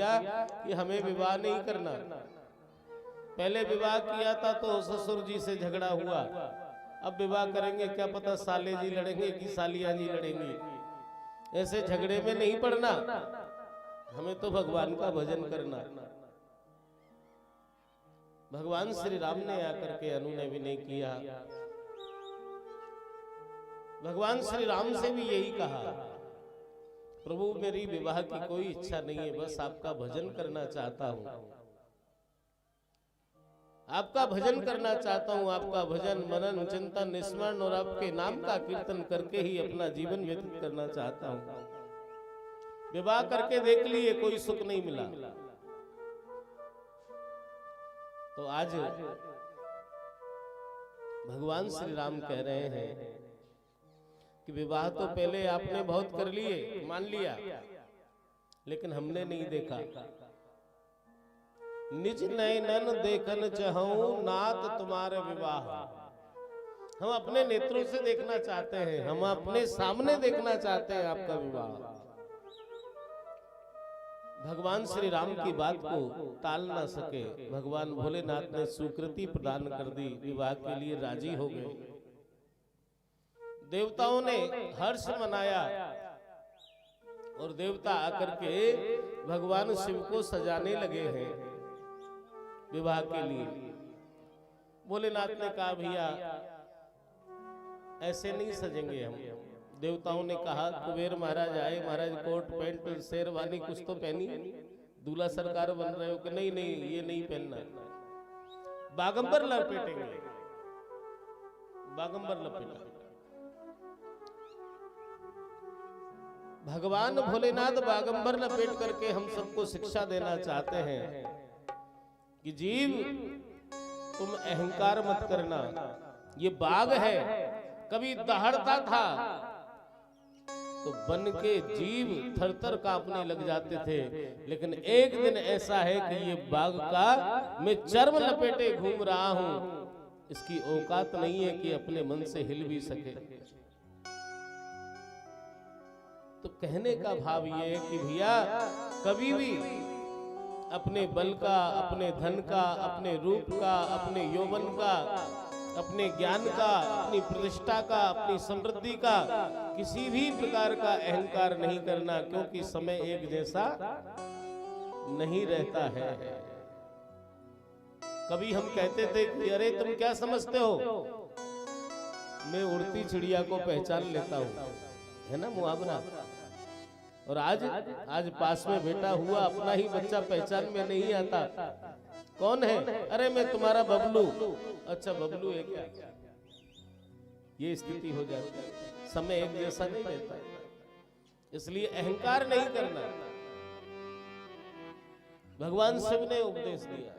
कि हमें विवाह नहीं करना। पहले विवाह किया था तो ससुर जी से झगड़ा हुआ, अब विवाह करेंगे क्या पता साले जी लड़ेंगे कि सालियां जी लड़ेंगी। ऐसे झगड़े में नहीं पड़ना, हमें तो भगवान का भजन करना। भगवान श्री राम ने आकर के अनुनय विनय किया। भगवान श्री राम से भी यही कहा, प्रभु मेरी विवाह की कोई इच्छा नहीं है, बस आपका भजन करना चाहता हूं, आपका भजन करना चाहता हूं। आपका भजन मनन चिंतन स्मरण और आपके नाम का कीर्तन करके ही अपना जीवन व्यतीत करना चाहता हूं। विवाह करके देख लिए, कोई सुख नहीं मिला। तो आज भगवान श्री राम कह रहे हैं कि विवाह तो पहले आपने बहुत कर लिए, मान लिया, लेकिन हमने नहीं देखा। निज नयनन देखन चाहूं नाथ तुम्हारे विवाह। हम अपने नेत्रों से देखना चाहते हैं, हम अपने सामने देखना चाहते हैं आपका विवाह। भगवान श्री राम की बात को टाल ना सके, भगवान भोलेनाथ ने स्वीकृति प्रदान कर दी, विवाह के लिए राजी हो गए। देवताओं ने हर्ष मनाया और देवता आकर के भगवान शिव को सजाने लगे हैं विवाह के लिए। भोलेनाथ ने कहा भैया ऐसे नहीं सजेंगे हम। देवताओं ने कहा कुबेर महाराज आए, महाराज कोट पैंट शेरवानी कुछ तो पहनी, दूल्हा सरकार बन रहे हो कि नहीं नहीं ये नहीं पहनना, बागंबर लपेटेंगे, बागंबर लपेटा। भगवान भोलेनाथ बागंबर लपेट करके हम सबको शिक्षा देना चाहते हैं कि जीव तुम अहंकार मत करना, ये बाघ है, कभी दहाड़ता था तो बन के जीव थरथर कांपने लग जाते थे, लेकिन एक दिन ऐसा है कि ये बाघ का मैं चर्म लपेटे घूम रहा हूं, इसकी औकात नहीं है कि अपने मन से हिल भी सके। तो कहने का भाव ये है कि भैया कभी भी अपने बल का, अपने धन का, अपने रूप का, अपने यौवन का, अपने ज्ञान का, अपनी प्रतिष्ठा का, अपनी समृद्धि का किसी भी प्रकार का अहंकार नहीं करना, क्योंकि समय एक जैसा नहीं रहता है। कभी हम कहते थे कि अरे तुम क्या समझते हो, मैं उड़ती चिड़िया को पहचान लेता हूं, है ना मुहावरा। और आज पास में बैठा हुआ अपना ही बच्चा पहचान में नहीं आता, कौन है, अरे मैं तुम्हारा बबलू, अच्छा बबलू है क्या, ये स्थिति हो जाती है। समय एक जैसा नहीं रहता, इसलिए अहंकार नहीं करना। भगवान शिव ने उपदेश दिया।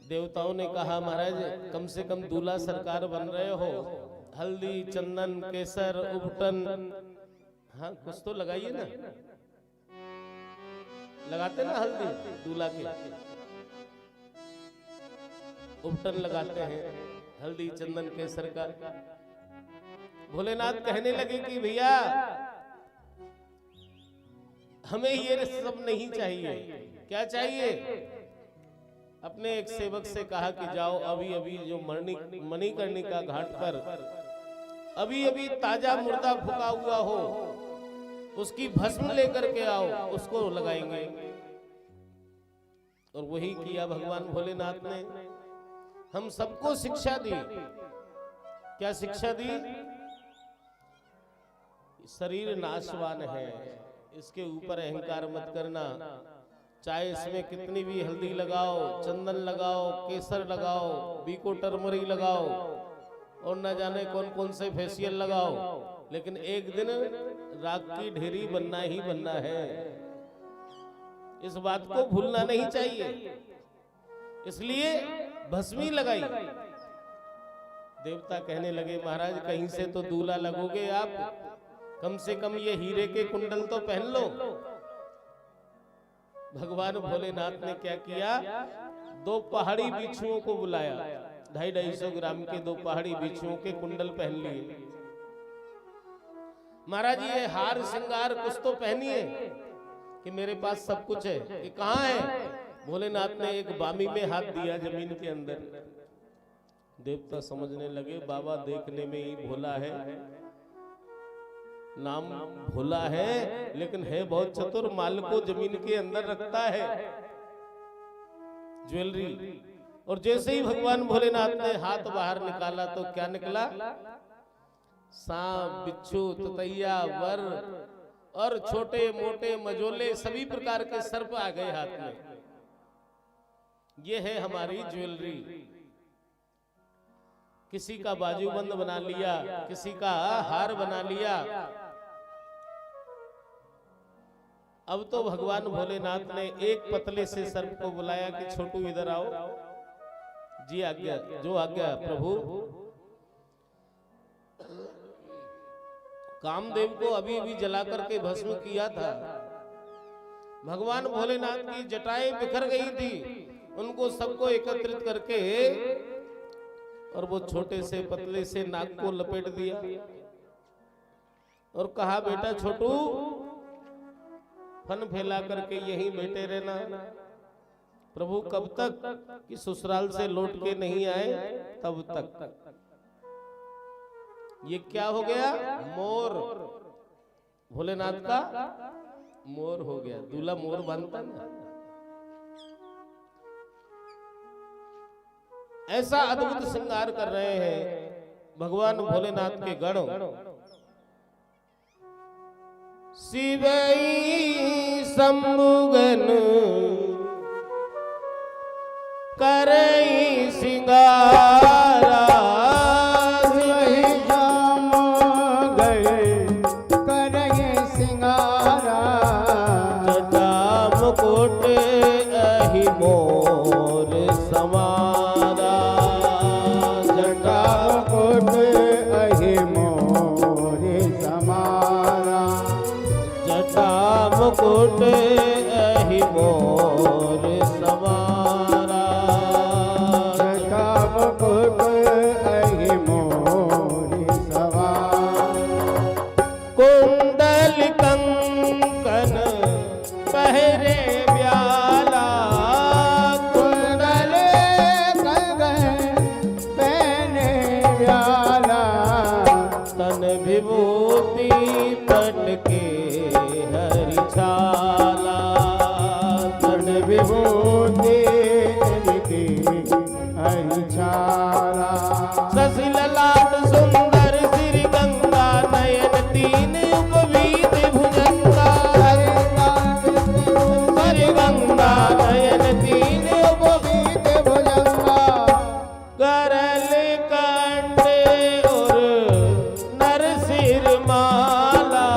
देवताओं ने कहा महाराज कम से कम दूल्हा सरकार बन रहे हो, हल्दी चंदन केसर उपटन, हाँ कुछ तो लगाइए ना, लगाते ना हल्दी दूल्हा के, उपटन लगाते हैं, हल्दी चंदन केसर का। भोलेनाथ कहने लगे कि भैया हमें ये सब नहीं चाहिए। क्या चाहिए? अपने एक सेवक से कहा कि जाओ अभी अभी जो मणिकर्णिका घाट पर अभी अभी ताजा मुर्दा फूका हुआ हो, उसकी भस्म लेकर के आओ, उसको लगाएंगे। और वही किया भगवान भोलेनाथ ने। हम सबको शिक्षा दी। क्या शिक्षा दी? शरीर नाशवान है, इसके ऊपर अहंकार मत करना। चाहे इसमें कितनी भी हल्दी लगाओ, चंदन लगाओ, केसर लगाओ, बीको टर्मरी लगाओ और न जाने कौन कौन से फेशियल लगाओ, लेकिन एक दिन राख की ढेरी बनना ही बनना है। इस बात को भूलना नहीं चाहिए, इसलिए भस्मी लगाई। देवता कहने लगे महाराज कहीं से तो दूल्हा लगोगे आप, कम से कम ये हीरे के कुंडल तो पहन लो। भगवान भोलेनाथ ने क्या किया, दो पहाड़ी बिच्छुओं को बुलाया, 250-250 ग्राम के दो पहाड़ी बिच्छुओं के कुंडल पहन लिए। महाराज ये हार श्रृंगार कुछ तो पहनिए। कि मेरे पास सब कुछ है, कि कहाँ है? भोलेनाथ ने एक बामी में हाथ दिया जमीन के अंदर। देवता समझने लगे बाबा देखने में ही भोला है, नाम भोला है, लेकिन है बहुत चतुर, माल को जमीन के अंदर रखता है, ज्वेलरी। और जैसे ही भगवान भोलेनाथ ने हाथ बाहर निकाला तो क्या निकला? सांप, बिच्छू, ततैया, वर और छोटे मोटे मजोले सभी प्रकार के सर्प आ गए हाथ में। ये है हमारी ज्वेलरी। किसी का बाजूबंद बना लिया, किसी का हार बना लिया। अब तो भगवान भोलेनाथ ने एक पतले से सर्प को बुलाया कि छोटू इधर आओ। जी आज्ञा, जो आज्ञा प्रभु। कामदेव को अभी अभी जला करके भस्म किया था। भगवान भोलेनाथ की जटाएं बिखर गई थी, उनको सबको एकत्रित करके और वो छोटे से पतले से नाग को लपेट दिया और कहा बेटा छोटू फन फैला करके यहीं बैठे रहना। प्रभु कब तक? कि ससुराल से लौट के नहीं आए तब तक। ये क्या हो गया? मोर। भोलेनाथ का मोर हो गया। दूल्हा मोर बनता ना। ऐसा अद्भुत श्रृंगार कर रहे हैं भगवान भोलेनाथ के गण। शिवई शंभुगन करई सिंगारा, शिवई शंभुगन करई सिंगारा, जटा मुकुट अहि मोर समारा, जटा मुकुट अहि मोर समारा, जटा मुकुट अहि मोर समारा, जटा मुकुट अहि मोर समारा, कुंडल कंकन पहरे ब्याला, कुंडल कंगन पहने व्याला, तन विभूति पटके हरि छाला, तन विभूति की हरि छाला, शशि ललाट सुंदर श्री गंगा नयन तीन उपवीत भुजंगा, श्री गंगा नयन तीन उपवीत भुजंगा, करल कंडे और नर सिर माला,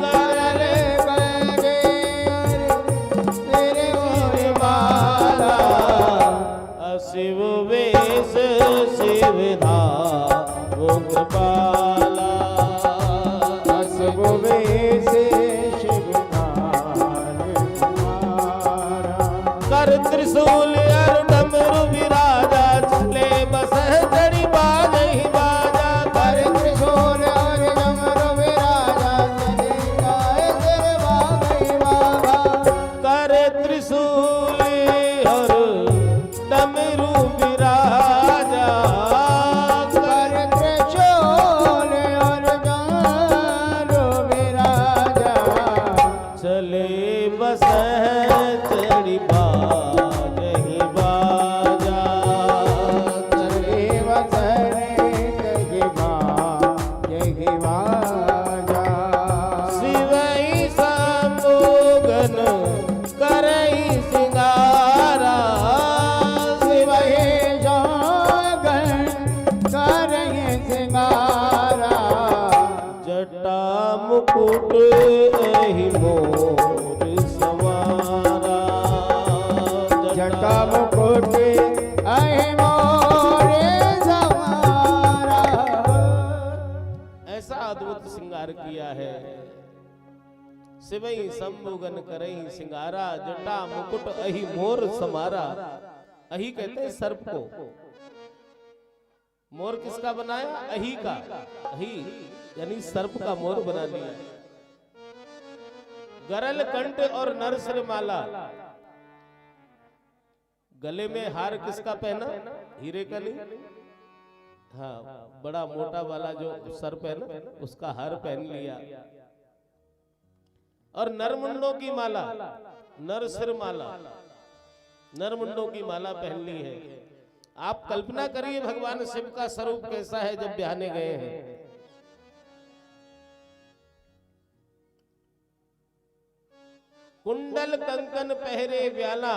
करल कंडे तेरे सिर माला, शिव वेश शिवधा वो कृपाला, शिव वेश शिवधार तुम्हारा, कर त्रिशूल और डमरू विराजा, चले बस जड़ी बाज ही बाजा, कर त्रिशूल और डमरू विराजा, चले गाए तेरे बागई बागा, कर त्रिशूल और डमरू विराजा, कर त्रिशूल और डमरू विराजा, चले बस चढ़ी बाज ही बाजा, चले वसरे जय बाजा, शिवई शंभुगन करई सिंगारा, शिवई शंभुगन करई सिंगारा, जटा मुकुट अहि मोर समारा, जटा मुकुट अहि मोर समारा, ऐसा अद्भुत श्रृंगार किया है। शिवई शंभुगन करई सिंगारा, जटा मुकुट अहि मोर समारा। अहि कहते हैं सर्प को। मोर किसका बनाया? अहि का। अहि यानी सर्प का मोर बना लिया। गरल कंठ और नरसिर माला। गले में हार किसका पहना? हीरे का नहीं, हाँ बड़ा मोटा वाला जो सर पहना उसका हार पहन लिया। और नरमुंडों की माला, नरसिर माला, नरमुंडों की माला पहन ली है। आप कल्पना करिए भगवान शिव का स्वरूप कैसा है जब ब्याहने गए हैं। कुंडल कंकन पहरे व्याला,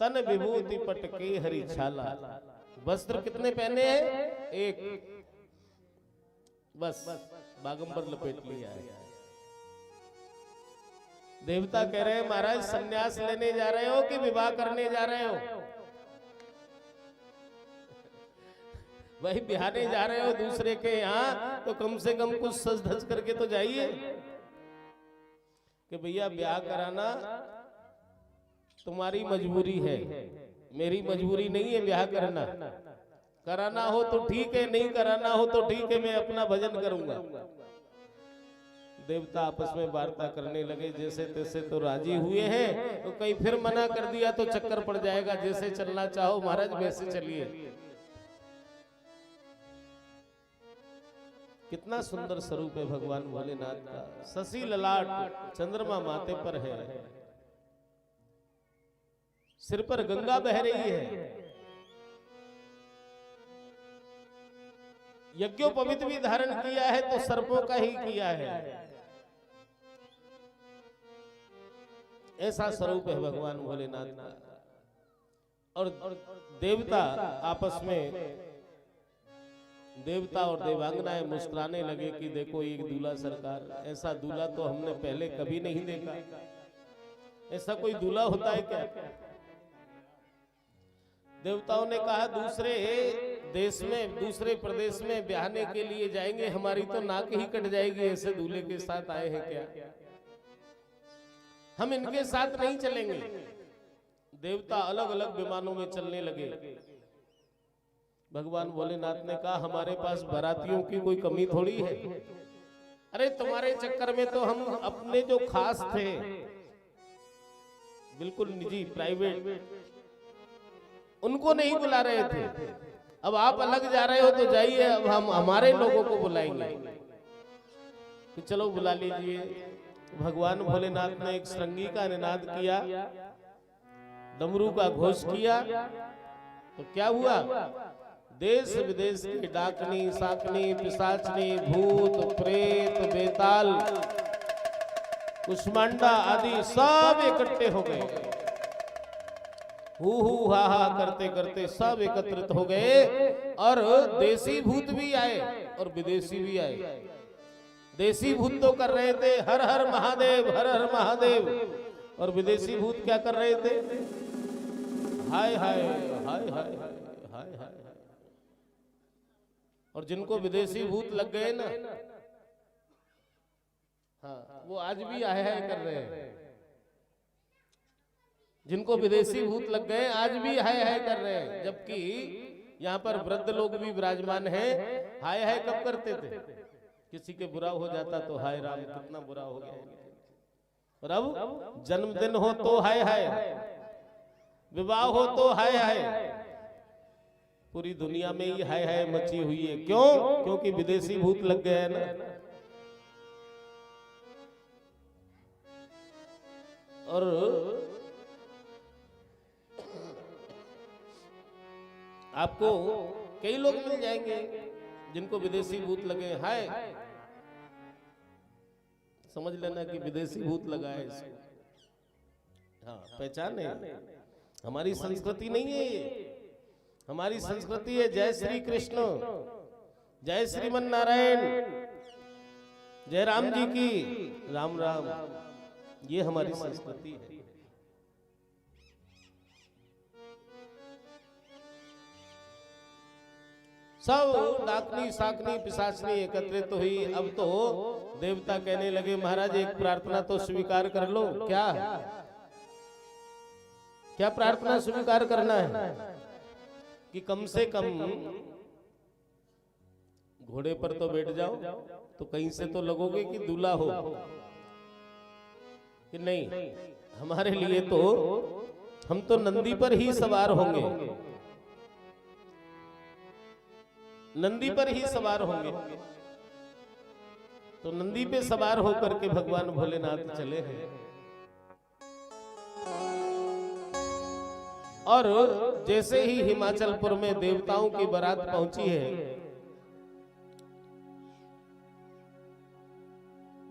तन विभूति पटके हरि छाला। वस्त्र कितने पहने हैं? एक, बस बागंबर लपेट लिया है। देवता कह रहे हैं महाराज सन्यास लेने जा रहे हो कि विवाह करने जा रहे हो? वही बिहाने जा रहे हो दूसरे के यहाँ, तो कम से कम कुछ सज धज करके तो जाइए कि भैया ब्याह कराना तुम्हारी मजबूरी है, मेरी मजबूरी नहीं है ब्याह करना। कराना हो तो ठीक है, नहीं कराना हो तो ठीक है, मैं अपना भजन करूंगा। देवता आपस में वार्ता करने लगे, जैसे तैसे तो राजी हुए हैं, तो कहीं फिर मना कर दिया तो चक्कर पड़ जाएगा। जैसे चलना चाहो महाराज वैसे चलिए। कितना सुंदर स्वरूप है भगवान भोलेनाथ का। शशि ललाट चंद्रमा माथे पर है, सिर पर गंगा बह रही है। यज्ञोपवीत भी धारण किया है तो सर्पों का ही किया है। ऐसा स्वरूप है भगवान भोलेनाथ का। और देवता आपस में, देवता और देवांगनाएं मुस्कुराने लगे कि देखो एक दूल्हा सरकार, ऐसा दूल्हा तो हमने पहले कभी नहीं देखा। ऐसा कोई दूल्हा होता है क्या? देवताओं ने कहा दूसरे देश में, दूसरे प्रदेश में ब्याहने के लिए जाएंगे, हमारी तो नाक ही कट जाएगी, ऐसे दूल्हे के साथ आए हैं क्या? हम इनके साथ नहीं चलेंगे। देवता अलग अलग विमानों में चलने लगे। भगवान भोलेनाथ ने कहा हमारे पास बारातियों की कोई कमी थोड़ी है। अरे तुम्हारे चक्कर में तो हम अपने जो खास थे, बिल्कुल निजी प्राइवेट, उनको नहीं बुला रहे थे। अब आप अलग जा रहे हो तो जाइए, अब हम हमारे लोगों को बुलाएंगे। तो चलो बुला लीजिए। भगवान भोलेनाथ ने एक श्रृंगी का निनाद किया, डमरू का घोष किया, तो क्या हुआ? देश विदेश की डाकनी, साकनी, पिशाचनी, भूत, प्रेत, बेताल, कुष्मांडा आदि सब इकट्ठे हो गए। हू हा हा करते करते सब एकत्रित हो गए। और देसी भूत भी आए और विदेशी भी आए। देसी भूत तो कर रहे थे हर हर महादेव, हर हर महादेव, और विदेशी भूत क्या कर रहे थे? हाय हाय हाय हाय हाय हाय। और जिनको विदेशी भूत लग गए ना, हाँ वो आज भी हाय हाय कर रहे हैं। जिनको विदेशी भूत लग गए आज भी हाय हाय कर रहे हैं। जबकि यहाँ पर वृद्ध लोग भी विराजमान हैं। हाय हाय कब करते थे? किसी के बुरा हो जाता तो हाय राम कितना बुरा हो गया। और अब जन्मदिन हो तो हाय हाय, विवाह हो तो हाय हाय। पूरी दुनिया में ही हाय हाय मची हुई है। क्यों? क्योंकि विदेशी भूत लग गए हैं ना। और आपको कई लोग मिल जाएंगे जिनको विदेशी भूत लगे। हाय समझ लेना कि विदेशी भूत लगा है इसको। हाँ पहचान है। हमारी संस्कृति नहीं है ये। हमारी संस्कृति है जय श्री कृष्ण, जय श्रीमन नारायण, जय राम जी की, राम राम। ये हमारी संस्कृति है। सब डाकनी, साकनी, पिशाचनी एकत्रित हुई। अब तो देवता कहने लगे महाराज एक प्रार्थना तो स्वीकार कर लो। क्या क्या प्रार्थना स्वीकार करना है? कि कम से कम घोड़े पर तो बैठ जाओ, तो कहीं से तो लगोगे कि दूल्हा हो। कि नहीं, हमारे लिए तो हम तो नंदी पर ही सवार होंगे, नंदी पर ही सवार होंगे। तो नंदी पे सवार होकर के भगवान भोलेनाथ चले हैं। और जैसे ही हिमाचलपुर में देवताओं की बारात पहुंची है,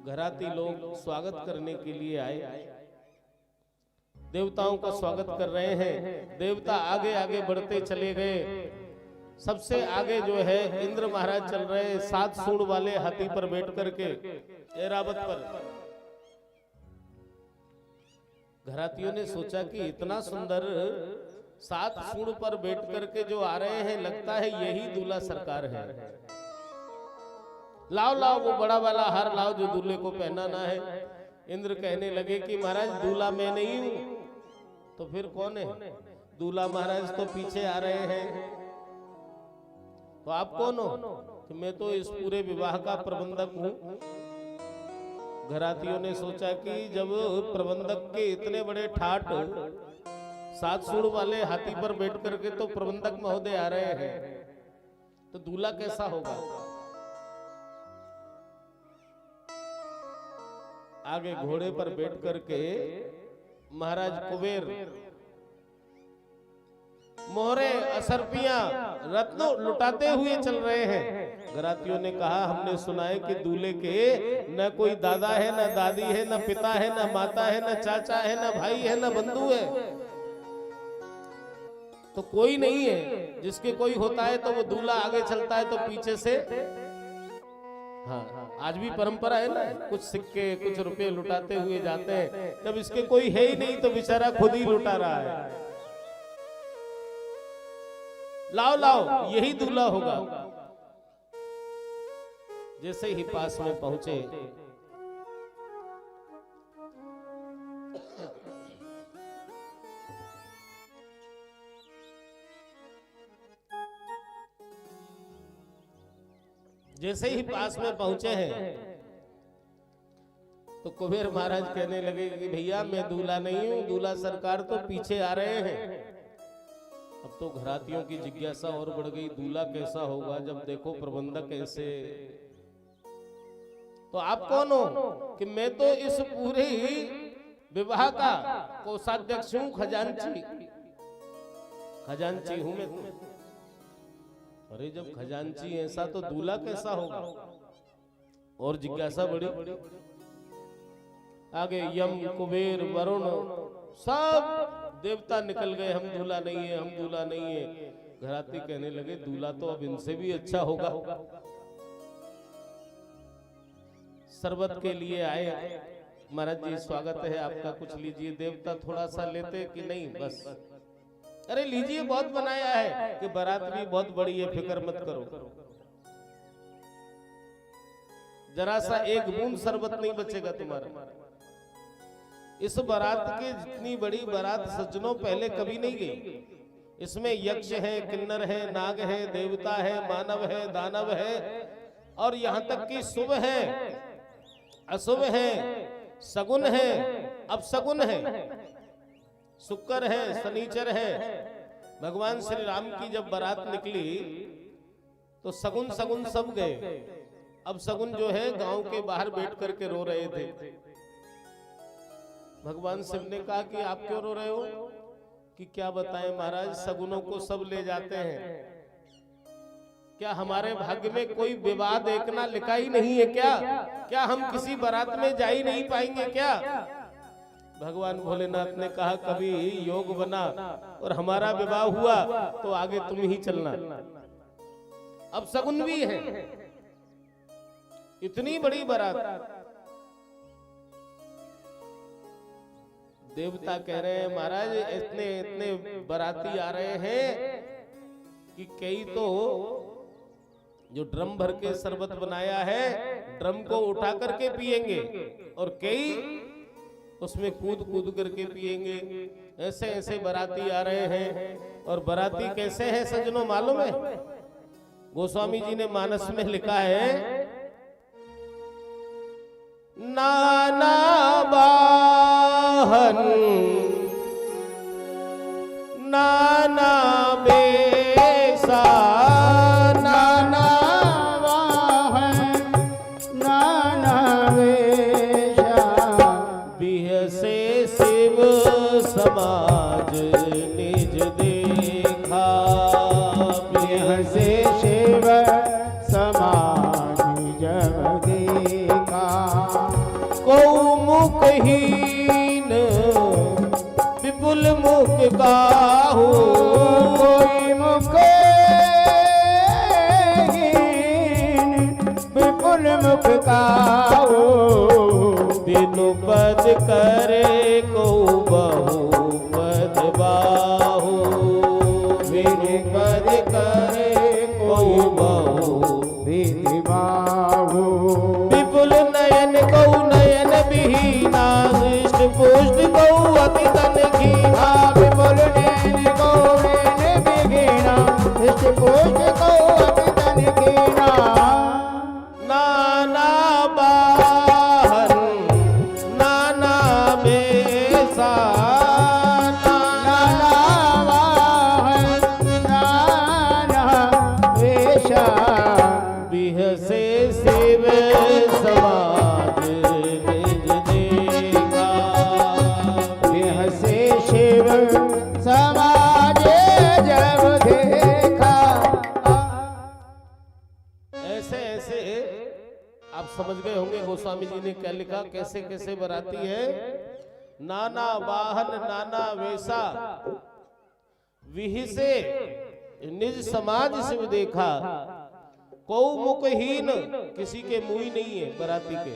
घराती लोग स्वागत करने के लिए आए, देवताओं का स्वागत कर रहे हैं। देवता आगे आगे बढ़ते चले गए। सबसे आगे जो है इंद्र महाराज चल रहे हैं 7 सूंड वाले हाथी पर बैठ करके ऐरावत पर। घरातियों ने सोचा कि इतना सुंदर 7 सूंड पर बैठ करके जो आ रहे हैं, लगता है यही दूल्हा सरकार है। लाओ लाओ वो बड़ा वाला हार लाओ जो दूल्हे को पहनाना है। इंद्र कहने लगे कि महाराज दूल्हा मैं नहीं हूं, तो फिर कौन है? दूल्हा महाराज तो पीछे आ रहे हैं, तो आप कौन हो? कि मैं तो इस पूरे विवाह का प्रबंधक हूं। घरातियों ने सोचा कि जब प्रबंधक के इतने बड़े ठाट 7 सूंड वाले हाथी पर बैठ करके तो प्रबंधक महोदय आ रहे हैं, तो दूल्हा कैसा होगा? आगे घोड़े पर बैठ करके महाराज कुबेर मोहरे असरपियां रत्नों लुटाते हुए चल रहे हैं। घरातियों ने कहा हमने सुना है कि दूल्हे के न कोई दादा है, न दादी है, न पिता है, न माता है, न चाचा है, न भाई है, न बंधु है, तो कोई नहीं है। जिसके कोई होता है तो वो दूल्हा आगे चलता है तो पीछे से। हाँ, आज भी परंपरा है ना, कुछ सिक्के कुछ रुपए लुटाते हुए जाते हैं। जब इसके कोई है ही नहीं तो बेचारा खुद ही लुटा रहा है। लाओ लाओ यही दूल्हा होगा। जैसे ही पास में पहुंचे, जैसे ही पास में पहुंचे हैं तो कुबेर महाराज कहने लगे कि भैया मैं दूल्हा नहीं हूं, दूल्हा सरकार तो पीछे आ रहे हैं। अब तो घरातियों की जिज्ञासा और बढ़ गई, दूल्हा कैसा होगा? जब देखो प्रबंधक ऐसे, तो आप कौन हो? कि मैं तो इस पूरे विवाह का कोषाध्यक्ष हूं, खजांची हूं मैं। अरे जब खजांची ऐसा तो दूल्हा कैसा होगा? और जिज्ञासा बढ़ी। आगे यम कुबेर वरुण सब देवता निकल गए, हम दूल्हा नहीं है, हम दूल्हा नहीं है। घराती कहने लगे दूल्हा तो अब इनसे भी अच्छा होगा। शरबत के लिए आए, महाराज जी स्वागत है आपका, कुछ लीजिए। देवता थोड़ा सा लेते कि नहीं बस, अरे लीजिए बहुत बनाया है, कि बारात भी बहुत बड़ी है, फिक्र मत करो। जरा सा एक बूंद शरबत नहीं बचेगा तुम्हारा। इस बारात की जितनी बड़ी बारात सज्जनों पहले कभी नहीं गई। इसमें यक्ष है, किन्नर है, नाग है, देवता है, मानव है, दानव है, और यहां तक कि शुभ है, अशुभ है, सगुन है, अपशगुन है, शुक्र है, शनिचर है। भगवान श्री राम की जब बारात निकली तो सगुन सगुन सब गए। अब सगुन जो है गांव के बाहर बैठ करके रो रहे थे। भगवान शिव ने कहा कि आप क्यों रो रहे हो? कि क्या बताएं महाराज, सगुनों को सब ले जाते हैं, क्या हमारे भाग्य में कोई विवाह देखना लिखा ही नहीं है क्या? क्या हम किसी बारात में जा ही नहीं पाएंगे क्या? भगवान भोलेनाथ ने कहा कभी योग बना और हमारा विवाह हुआ तो आगे तुम ही चलना। अब सगुन भी है, इतनी बड़ी बारात। देवता कह रहे हैं महाराज इतने इतने बाराती आ रहे हैं कि कई तो जो ड्रम भर के शरबत बनाया है ड्रम को उठा करके पिएंगे, और कई उसमें कूद कूद करके पिएंगे। ऐसे ऐसे बाराती आ रहे हैं। और बाराती कैसे हैं सज्जनों मालूम है? गोस्वामी जी ने मानस में लिखा है, नाना बा वाहन नाना बेसा, नाना वाहन नाना वेशा, बिहसे शिव समाज निज देखा, बिहसे शिव समाज जब देखा। को मुखहीन विपुल मुख काहू, कोई मुखहीन विपुल मुख काहू, बिनु पद करे को बहु पद बाहु, बिनु पद करे को बहु विधि बाहु। विपुल नयन को नयन विहीना, दृष्ट पुष्ट को अति तन कीना, विपुल नयन को नयन विहीना, दृष्ट पुष्ट को अति तन कीना। नाना वाहन नाना बेसा, नाना वाहन नाना वेशा, बिहसे शिव समाज निज देखा, बिहसे शिव समाज जब देखा। ऐसे ऐसे आप समझ गए होंगे गोस्वामी जी ने क्या लिखा, कैसे कैसे बराती है। नाना वाहन नाना वेशा, विहिसे निज समाज शिव देखा, को मुखहीन, किसी के मुंह ही नहीं है बराती के,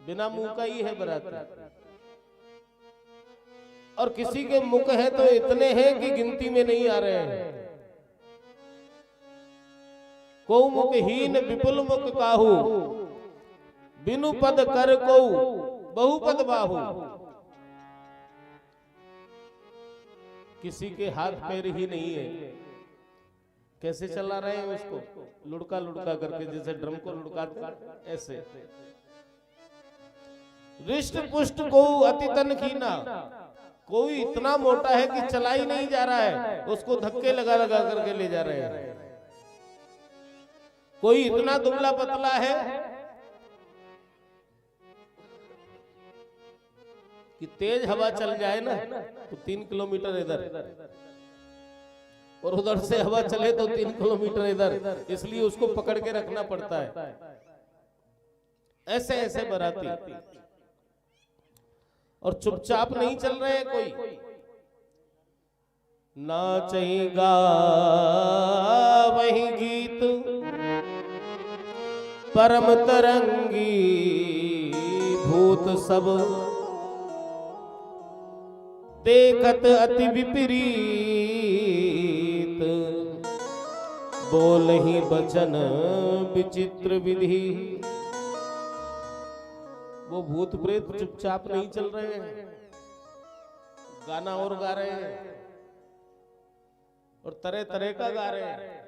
बिना मुंह का ही है बराती, और किसी के मुख है तो इतने हैं कि गिनती में नहीं आ रहे हैं। को मुखहीन विपुल मुख काहू, बिनु पद कर को बहुपद बाहु, किसी के हाथ पैर ही नहीं है। कैसे चला रहे हैं उसको, लुढ़का लुढ़का करके, जैसे ड्रम को लुढ़काते ऐसे। रिष्ट पुष्ट को अति तन कीना, कोई इतना मोटा है कि चला ही नहीं जा रहा है, उसको धक्के लगा लगा करके ले जा रहे हैं। कोई इतना दुबला पतला है कि तेज हवा चल जाए ना तो 3 किलोमीटर इधर, और उधर से हवा चले तो 3 किलोमीटर इधर, इसलिए उसको पकड़ के रखना पड़ता है। ऐसे ऐसे बराती, और चुपचाप नहीं चल रहे हैं कोई, नाचेगा वही गीत परम तरंगी, भूत सब देखत अति विपरीत, बोल ही बचन विचित्र विधि। वो भूत प्रेत चुपचाप नहीं चल रहे हैं, गाना और गा रहे हैं, और तरह तरह का गा रहे हैं।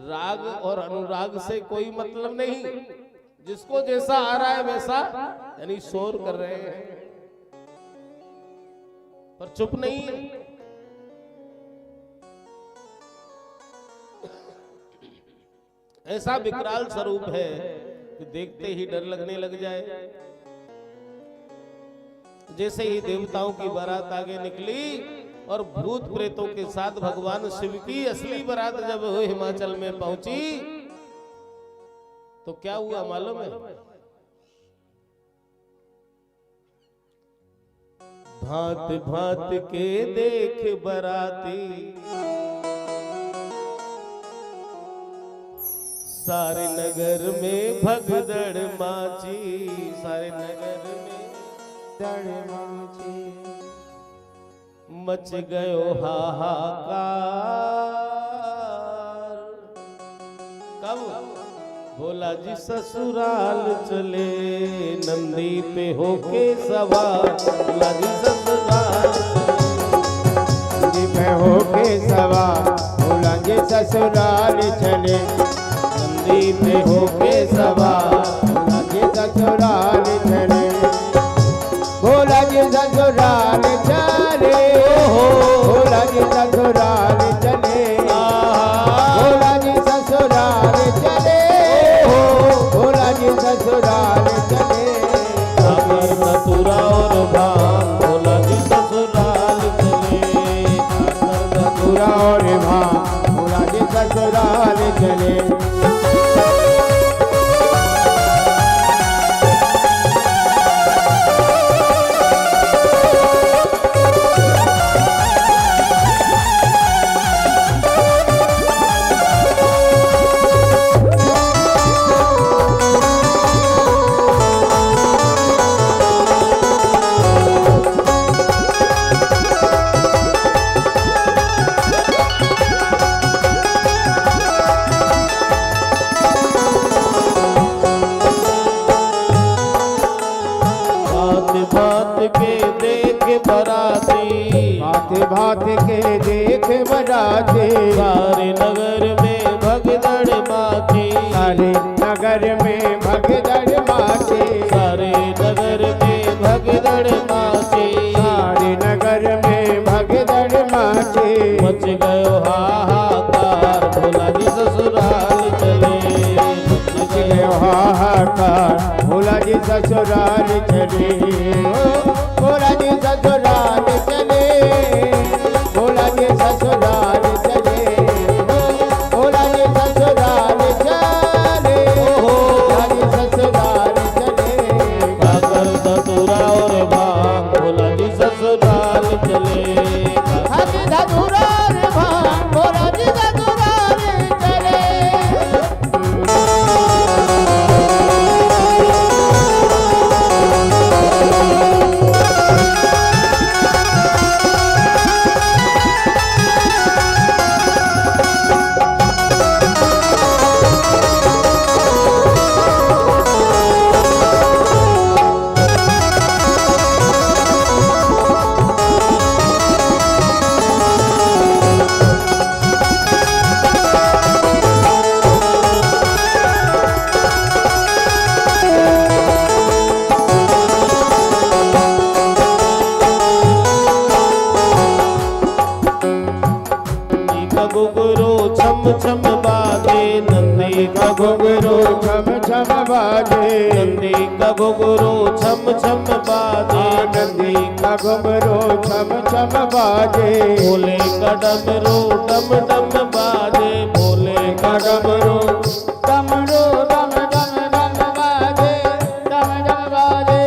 राग और अनुराग से कोई मतलब नहीं, जिसको जैसा आ रहा है वैसा, यानी शोर कर रहे हैं, पर चुप नहीं। ऐसा विकराल स्वरूप है कि देखते ही डर लगने लग जाए। जैसे ही देवताओं की बारात आगे निकली और भूत प्रेतों के साथ भगवान शिव की असली बारात जब हिमाचल में पहुंची, तो क्या हुआ मालूम है? भांत भांत के देख बराती, सारे नगर में भगदड़ माची, सारे नगर में दड़ माची, मच गयो हाहाकार। कब? भोला जी ससुराल चले, नंदी पे होके सवार, भोला जी ससुराल नंदी पे होके सवार, भोला जी ससुराल चले, नंदी पे होके सवार, ससुराल चले। सागर धतूरा और भांग भोला जी ससुराल चले। सागर धतूरा और भांग भोला जी ससुराल चले। भात के देख बराती। सारे नगर में भगदड़ माची। सारे नगर में भगदड़ माची। सारे नगर में भगदड़ माची। सारे नगर में भगदड़ माची। मच गयो हाहाकार भोला जी ससुराल चले। मच गयो हाहाकार भोला जी ससुराल चले। भोला जी ससुराल चले। भोला जी ससुराल चले। भोला जी ससुराल चले। भोला जी ससुराल चले। सागर धतूरा और भांग भोला जी ससुराल चले। हाथी धतूरा और भांग भोला जी ससुराल चले। घुघरू छम छम बाजे। नंदी का घुघरू छम छम बाजे। नंदी का घुघरू छम छम बाजे। नंदी का घुघरू छम छम बाजे। भोले का डमरू डम डम बाजे। भोले का डमरू डमरू डम डम डम बाजे। डम डम बाजे।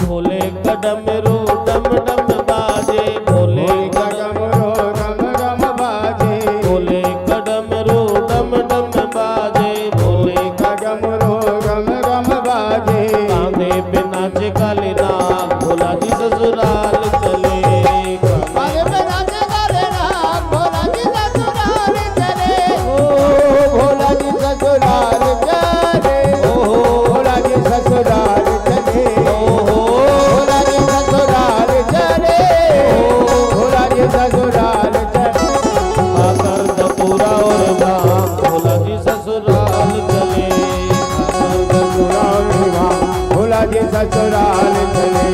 भोले का डमरू डम डम बाजे। भोले का डमरू डम डम बाजे। भोले का डमरू डम डम बाजे। भोले का डमरू डम डम बाजे। कांधे पे नाचे काले नाग भोला जी ससुराल चले। कांधे पे नाचे काले नाग भोला जी ससुराल चले। ओ भोला जी ससुराल चले। ओ भोला जी ससुराल चले। भोला जी ससुराल चले। भोला जी ससुराल चले। सागर धतूरा और भांग भोला जी ससुराल चले। सागर धतूरा और भांग भोला जी ससुराल चले।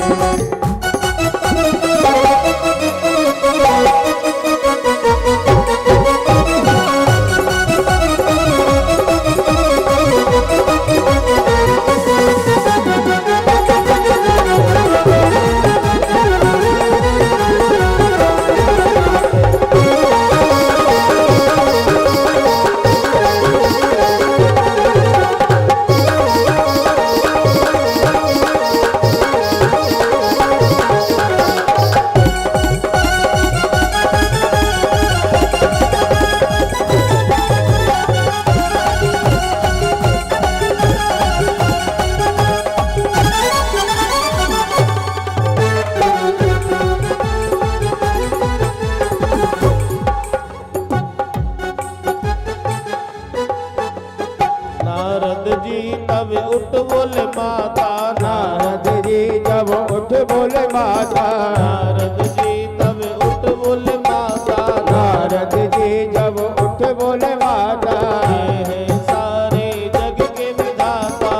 उठ बोले माता। नारद जी जब उठ बोले माता। नारद जी तब उठ बोले माता। नारद जी जब उठ बोले माता। ये है सारे जग के विधाता।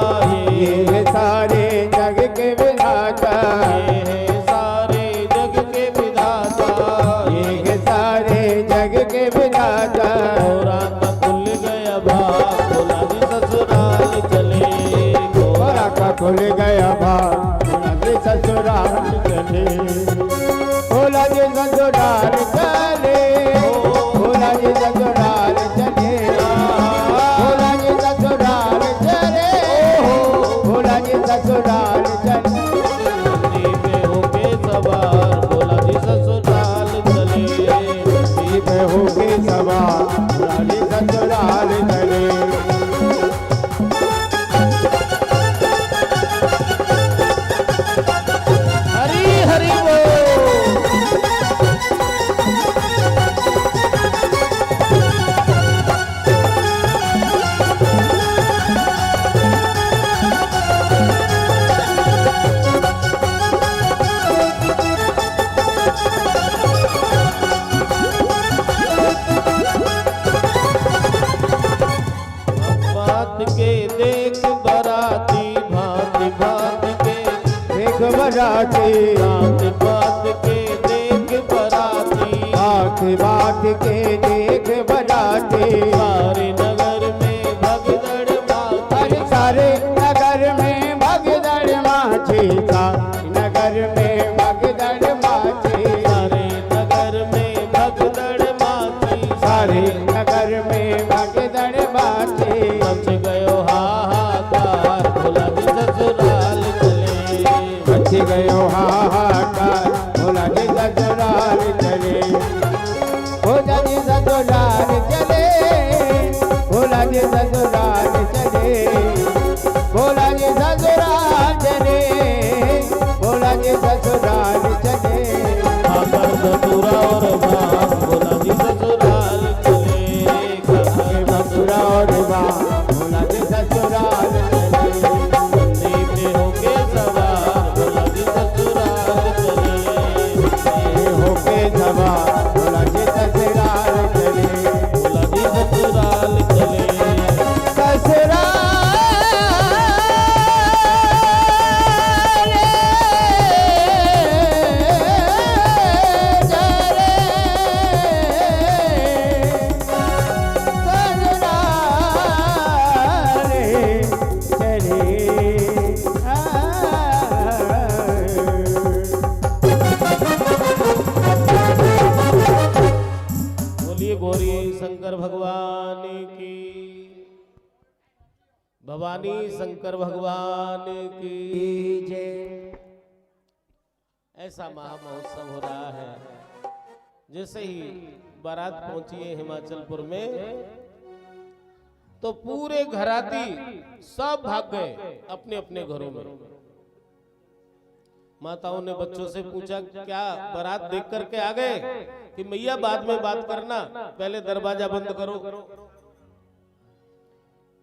ये है सारे जग के विधाता। ये है सारे जग के विधाता। ये है सारे जग के विधाता। थोड़ा खुल गया बार भोला जी ससुराल चले भोला जी ससुराल चले भोला जी ससुराल चले भोला जी ससुराल चले भोला जी ससुराल चले पे होके सवार भोला जी ससुराल चले पे होके सवार भोला जी ससुराल चले हरी हरी बोल। बात के देख बराती भात भात के देख बराती बात बात के देख बराती बात बात के देख बराती सारे नगर में भगदड़ अरे सारे नगर में भगदड़ माची नगर में भगदड़ माची सारे नगर में भगदड़ माची सारे नगर में भगदड़ माची मच गयो हाहाकार भोला जी ससुराल चले बच गयो हाहाकार भोला जी ससुराल चले भोला जी ससुराल चले भोला जी ससुराल चले भोला जी ससुराल चले भोला जी ससुराल चले आकर मथुरा और बाप भोला जी ससुराल चले मथुरा और बाप भोला जी ससुराल चले नंदी पे होके सवार भोला जी ससुराल चले होके सवार भोला जी ससुराल चले भोला जी ससुराल चले ससुराल बोलिए गौरी शंकर भगवान की भवानी शंकर भगवान की जय ऐसा महामहोत्सव हो रहा है। जैसे ही बारात पहुंची है हिमाचलपुर में तो पूरे घराती सब भाग गए अपने अपने घरों में। माताओं ने बच्चों से पूछा क्या बारात देख करके आ गए कि मैया बाद में बात करना, पहले दरवाजा बंद करो।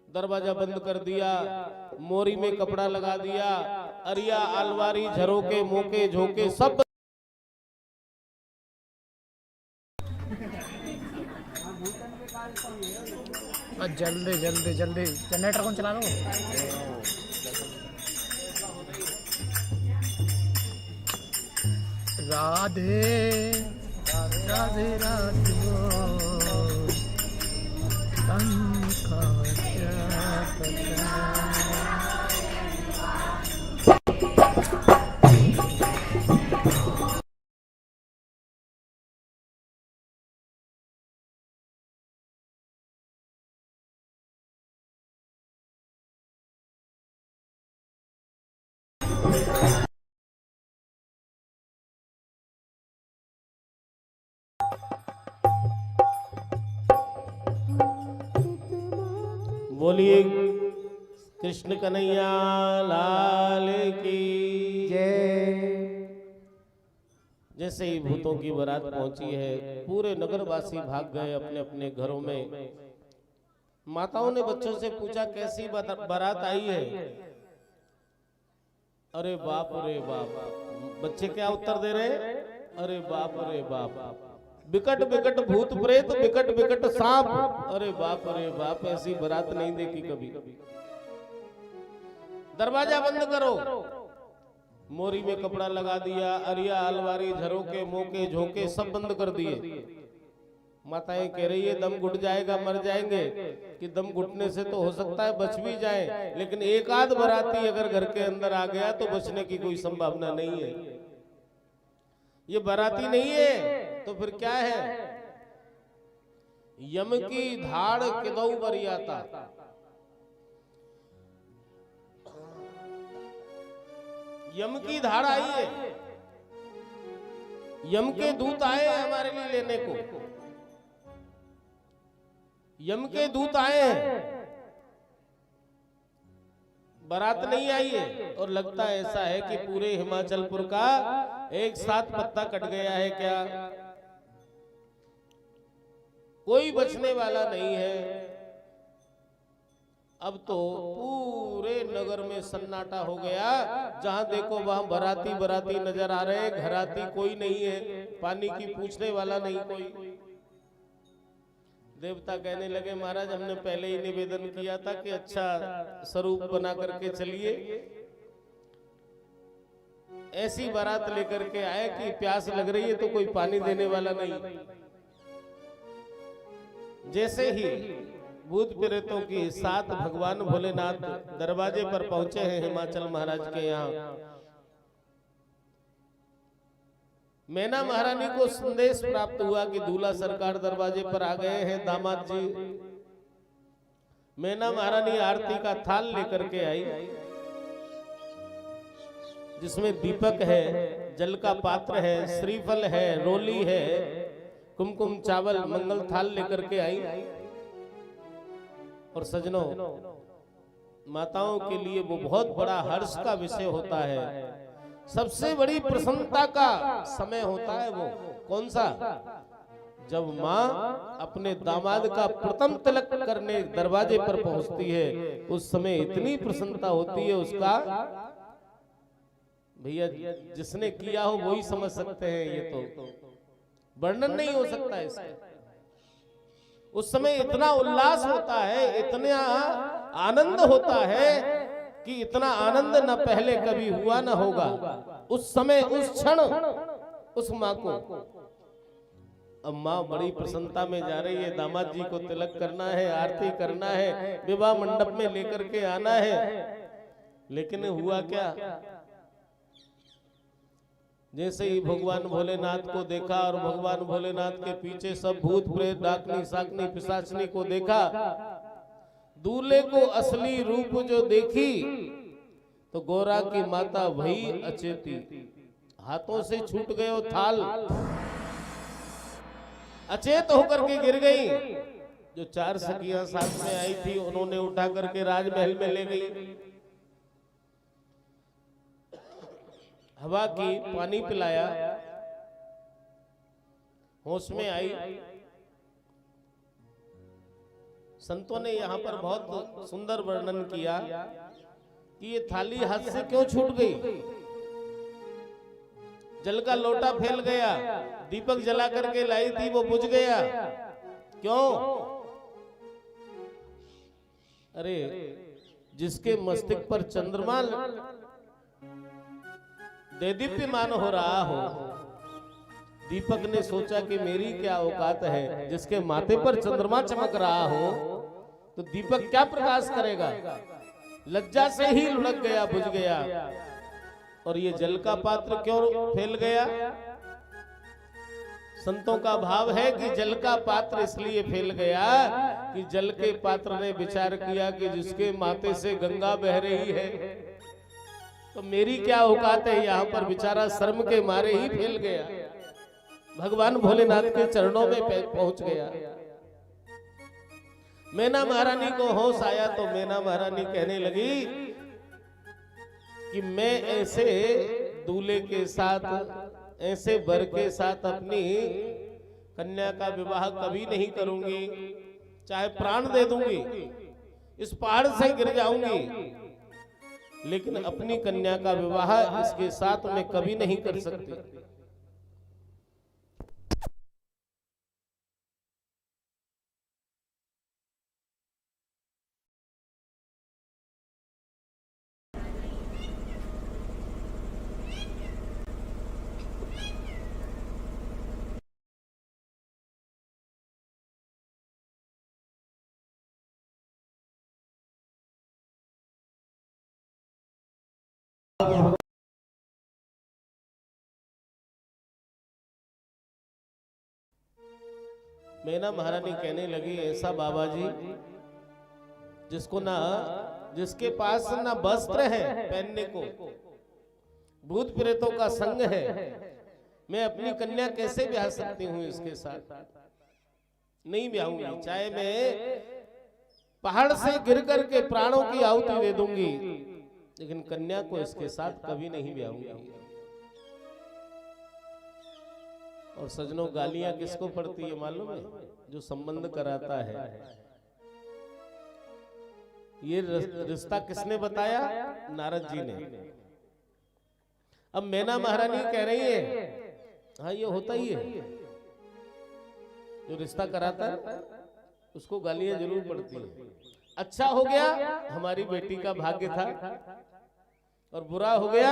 दरवाजा बंद कर दिया, मोरी में कपड़ा लगा दिया, अरिया अलवारी झरोके मोके झोंके सब जल्दी जल्दी जल्दी जनरेटर कौन चला लो। राधे राधे राधे बोलिए कृष्ण कन्हैया लाल की जय। जैसे ही भूतों की बारात पहुंची है पूरे नगरवासी भाग गए अपने अपने घरों में। माताओं ने बच्चों से पूछा कैसी बारात आई है। अरे बाप रे बाप, बच्चे क्या उत्तर दे रहे हैं? अरे बाप रे बाप, विकट विकट भूत प्रेत विकट विकट सांप। अरे बाप रे बाप, ऐसी बारात नहीं देखी कभी। दरवाजा बंद करो, मोरी में कपड़ा लगा दिया, अरिया अलवारी झरोके मोके झोंके सब बंद कर दिए। माताएं कह रही है दम घुट जाएगा, मर जाएंगे, कि दम घुटने से तो हो सकता है बच भी जाए, लेकिन एक आध बराती अगर घर के अंदर आ गया तो बचने की कोई संभावना नहीं है। ये बराती नहीं है तो फिर क्या है? यम की धाड़ किदऊ बरियाता। यम की धाड़ आई है, यम के दूत आए हैं हमारे लिए लेने को, यम के दूत आए हैं, बारात नहीं आई है। और लगता ऐसा है कि पूरे हिमाचलपुर का एक साथ पत्ता कट गया है क्या? कोई बचने वाला नहीं है। अब तो पूरे नगर में सन्नाटा हो गया, जहां देखो वहां बराती बराती नजर आ रहे हैं, घराती कोई नहीं है, पानी की पूछने वाला नहीं कोई। देवता कहने लगे महाराज हमने पहले ही निवेदन किया था कि अच्छा स्वरूप बना करके चलिए, ऐसी बारात लेकर के आए कि प्यास लग रही है तो कोई पानी देने वाला नहीं। जैसे ही भूत प्रेतों के साथ भगवान भोलेनाथ दरवाजे पर पहुंचे हैं हिमाचल महाराज के यहाँ, मैना महारानी को संदेश प्राप्त हुआ कि दूल्हा सरकार दरवाजे पर आ गए हैं, दामाद जी। मैना महारानी आरती का थाल लेकर के आई, जिसमें दीपक है, जल का पात्र है, श्रीफल है, रोली है, कुमकुम चावल मंगल थाल लेकर के आई। और सजनों, माताओं के लिए वो बहुत बड़ा हर्ष का विषय होता है, सबसे बड़ी प्रसन्नता का समय होता है। वो कौन सा? जब माँ अपने दामाद का प्रथम तिलक करने दरवाजे पर पहुंचती है, उस समय इतनी प्रसन्नता होती है उसका, भैया जिसने किया हो वही समझ सकते हैं, ये तो वर्णन नहीं हो सकता इसका। उस समय इतना उल्लास होता है, इतना आनंद होता है कि इतना आनंद न पहले कभी हुआ न होगा। उस समय, उस क्षण, उस माँ को, अब माँ बड़ी प्रसन्नता में जा रही है, दामाद जी को तिलक करना है, आरती करना है, विवाह मंडप में लेकर के आना है। लेकिन हुआ क्या? जैसे ही भगवान भोलेनाथ को देखा और भगवान भोलेनाथ के पीछे सब भूत प्रेत डाकनी साकनी पिशाचनी को देखा, दूल्हे को असली रूप जो देखी तो गोरा की माता वही अचेती, हाथों से छूट गए वो थाल, अचेत होकर के गिर गई। जो 4 सखियां साथ में आई थी उन्होंने उठा करके राजमहल में ले गई, हवा की, पानी पिलाया, होश में आई। संतों ने यहाँ पर बहुत सुंदर वर्णन किया कि ये थाली हाथ से क्यों छूट गई। जल का लोटा फैल गया, दीपक जला करके लाई थी वो बुझ गया, क्यों? अरे जिसके मस्तिष्क पर चंद्रमा देदीप्यमान हो रहा हो, दीपक ने सोचा कि मेरी क्या औकात है, जिसके माथे पर चंद्रमा चमक रहा हो तो दीपक क्या प्रकाश करेगा। लज्जा से ही लुढ़क गया, बुझ गया। और ये जल का पात्र क्यों फैल गया? संतों का भाव है कि जल का पात्र इसलिए फैल गया कि जल के पात्र ने विचार किया कि जिसके माथे से गंगा बह रही है तो मेरी क्या औकात है, यहाँ पर बेचारा शर्म के मारे ही फैल गया, भगवान भोलेनाथ के चरणों में पहुंच गया। मैना महारानी को होश आया तो मैना महारानी कहने लगी कि मैं ऐसे दूल्हे के साथ, ऐसे वर के साथ अपनी कन्या का विवाह कभी नहीं करूंगी, चाहे प्राण दे दूंगी, इस पहाड़ से गिर जाऊंगी, लेकिन अपनी कन्या का विवाह इसके साथ मैं कभी नहीं कर सकती। मैना महारानी कहने लगी, ऐसा बाबा जी जिसको ना, जिसके पास ना वस्त्र है पहनने को, भूत प्रेतों का संग है, मैं अपनी कन्या कैसे ब्याह सकती हूँ इसके साथ? नहीं ब्याहूंगी, चाहे मैं पहाड़ से गिर करके प्राणों की आहुति दे दूंगी, लेकिन कन्या को इसके साथ कभी नहीं ब्याहूंगी। और सजनों, गालियां किसको पड़ती है मालूम है? जो संबंध कराता है। ये रिश्ता किसने बताया? नारद जी ने। अब मैना महारानी कह रही है, हाँ ये होता ही है, जो रिश्ता कराता है उसको गालियां जरूर पड़ती है। अच्छा हो गया हमारी बेटी का भाग्य था, और बुरा हो गया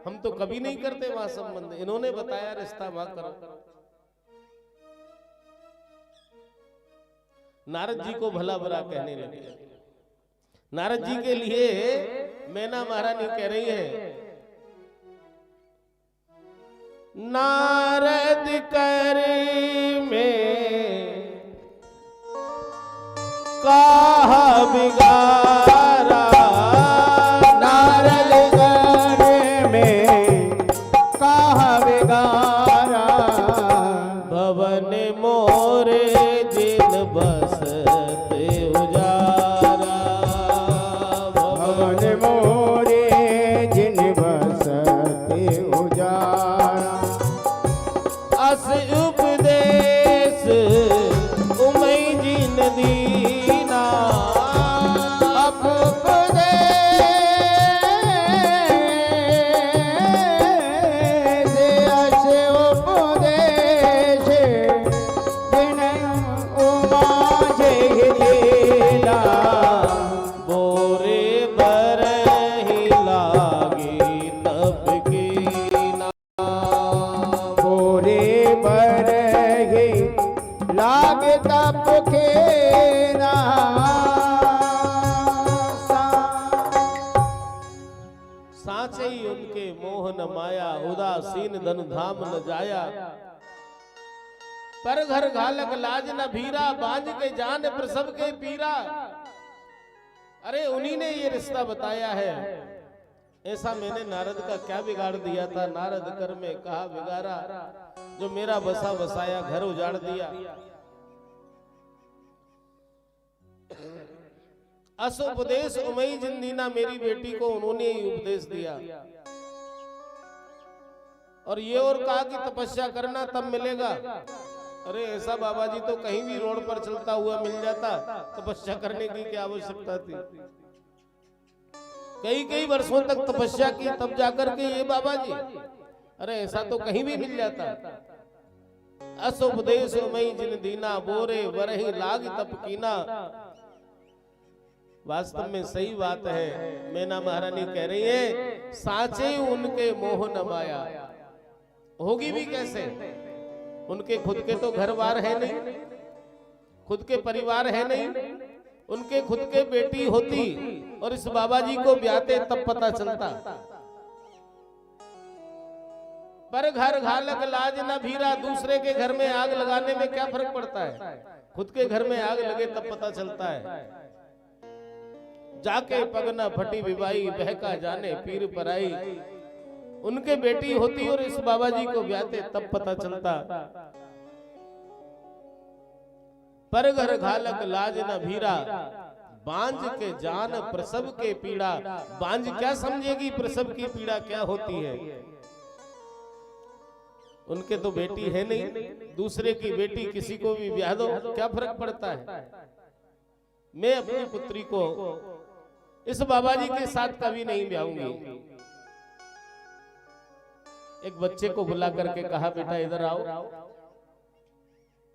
हम तो कभी नहीं करते वहां संबंध, इन्होंने बताया रिश्ता वहां करो। नारद जी को भला बुरा कहने लगे। नारद जी के लिए मैना महारानी कह रही है, नारद कर में कहा बिगारा, नारद कर में कहा बिगारा, भवन मोरे जिन बसते उजारा, भवन मोरे जिन बसते उजारा, अस उपदेश उमई जिन दीना, अब उपदेश अस उपदेश जिन उमा जय लीला, बोरे बरहि लागी तप कीना, बोरे बरहि लाग तप के ना, साचे ही उनके मोहन माया, उदासीन धन धाम न जाया, पर घर घालक लाज न भीरा, बांझ के जान प्रसव के पीरा। अरे उन्हीं ने ये रिश्ता बताया है। ऐसा मैंने नारद का क्या बिगाड़ दिया था? नारद कर में कहा बिगाड़ा, जो मेरा बसा बसाया घर उजाड़ दिया। अस उपदेश उमई जिंदीना, मेरी बेटी को उन्होंने ही उपदेश दिया। और ये और कहा कि तपस्या करना तब मिलेगा। अरे ऐसा बाबा जी तो कहीं भी रोड पर चलता हुआ मिल जाता, तपस्या करने की क्या आवश्यकता थी? कई वर्षों तक तपस्या की तब जाकर के ये बाबा जी, अरे ऐसा तो कहीं भी मिल जाता। अस उपदेश मई जिन दीना, बोरे वरहि लाग तप कीना। वास्तव में सही बात है। मैना महारानी कह रही है, साचे उनके मोह न माया। होगी भी कैसे? उनके खुद के तो घर बार है नहीं, खुद के परिवार है नहीं, उनके खुद के बेटी होती और इस बाबा जी को ब्याहते तब पता चलता। पर घर घालक लाज न भीरा, दूसरे के घर में आग लगाने में क्या फर्क पड़ता है? खुद के घर में आग लगे तब पता चलता है। जाके पग न फटी विवाही, बहका जाने पीर पराई। उनके बेटी होती और इस बाबा जी को ब्याहते तब पता चलता। पर घर घालक लाज न भीरा, बांझ के जान प्रसव के पीड़ा। बांझ क्या समझेगी प्रसव की पीड़ा क्या होती है? उनके तो बेटी है नहीं, दूसरे की बेटी किसी को भी ब्याह दो, क्या फर्क पड़ता है? मैं अपनी पुत्री को इस बाबा जी के साथ कभी नहीं ब्याहूंगी। एक बच्चे को बुला करके कहा, बेटा इधर आओ,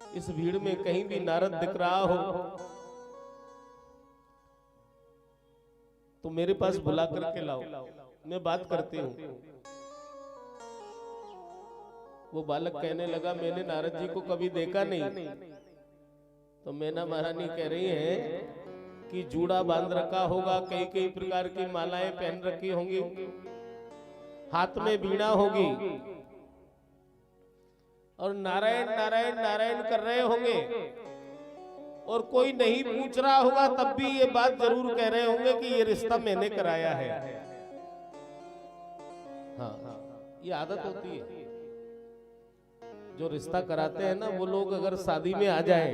इस भीड़ में कहीं भी नारद दिख रहा हो तो मेरे पास बुला करके लाओ, मैं बात करती हूँ। वो बालक कहने लगा, मैंने नारद जी को कभी देखा नहीं। तो मैना महारानी कह रही है कि जूड़ा बांध रखा होगा, कई कई प्रकार की मालाएं पहन रखी होंगी, हाथ में वीणा होगी और नारायण नारायण नारायण कर रहे होंगे और कोई नहीं पूछ रहा होगा तब भी ये बात जरूर कह रहे होंगे कि ये रिश्ता मैंने कराया है। हाँ, ये आदत होती है। जो रिश्ता कराते हैं ना वो लोग अगर शादी में आ जाएं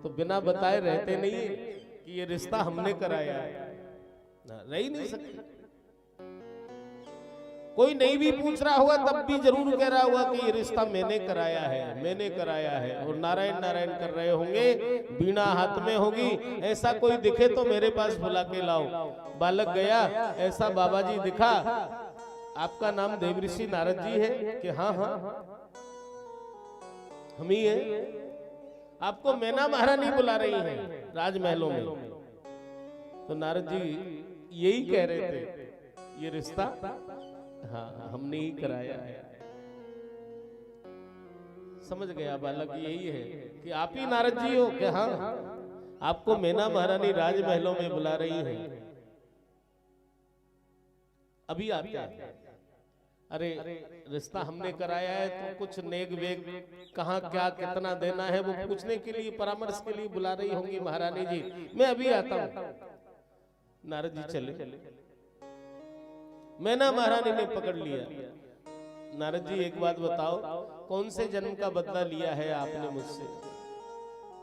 तो बिना बताए रहते नहीं है कि ये रिश्ता हमने कराया है, रह ही नहीं सकते। कोई नहीं भी पूछ रहा होगा तब भी जरूर कह रहा होगा कि ये रिश्ता मैंने कराया है, मैंने कराया है। और नारायण नारायण कर रहे होंगे, वीणा हाथ में होगी। ऐसा कोई दिखे तो मेरे पास बुला के लाओ। बालक गया, ऐसा बाबा जी दिखा, आपका नाम देवऋषि नारद जी है कि हाँ हाँ हम ही है। आपको मैना महारानी बुला रही है राजमहलों में। तो नारद जी यही कह रहे थे, ये रिश्ता हाँ हमने ही कराया है। समझ गया बालक यही है कि आप ही नारद जी हो कि हाँ आपको मैना महारानी राजमहलों में बुला रही है। अभी आते हैं, अरे रिश्ता हमने कराया है तो कुछ नेक वेग कहाँ क्या कितना देना है वो पूछने के लिए, परामर्श के लिए बुला रही होंगी महारानी जी। मैं अभी आता हूँ। नारद जी चले, मैना महारानी ने पकड़ लिया। नारद जी एक बात बताओ, कौन से जन्म का बदला लिया है आपने मुझसे?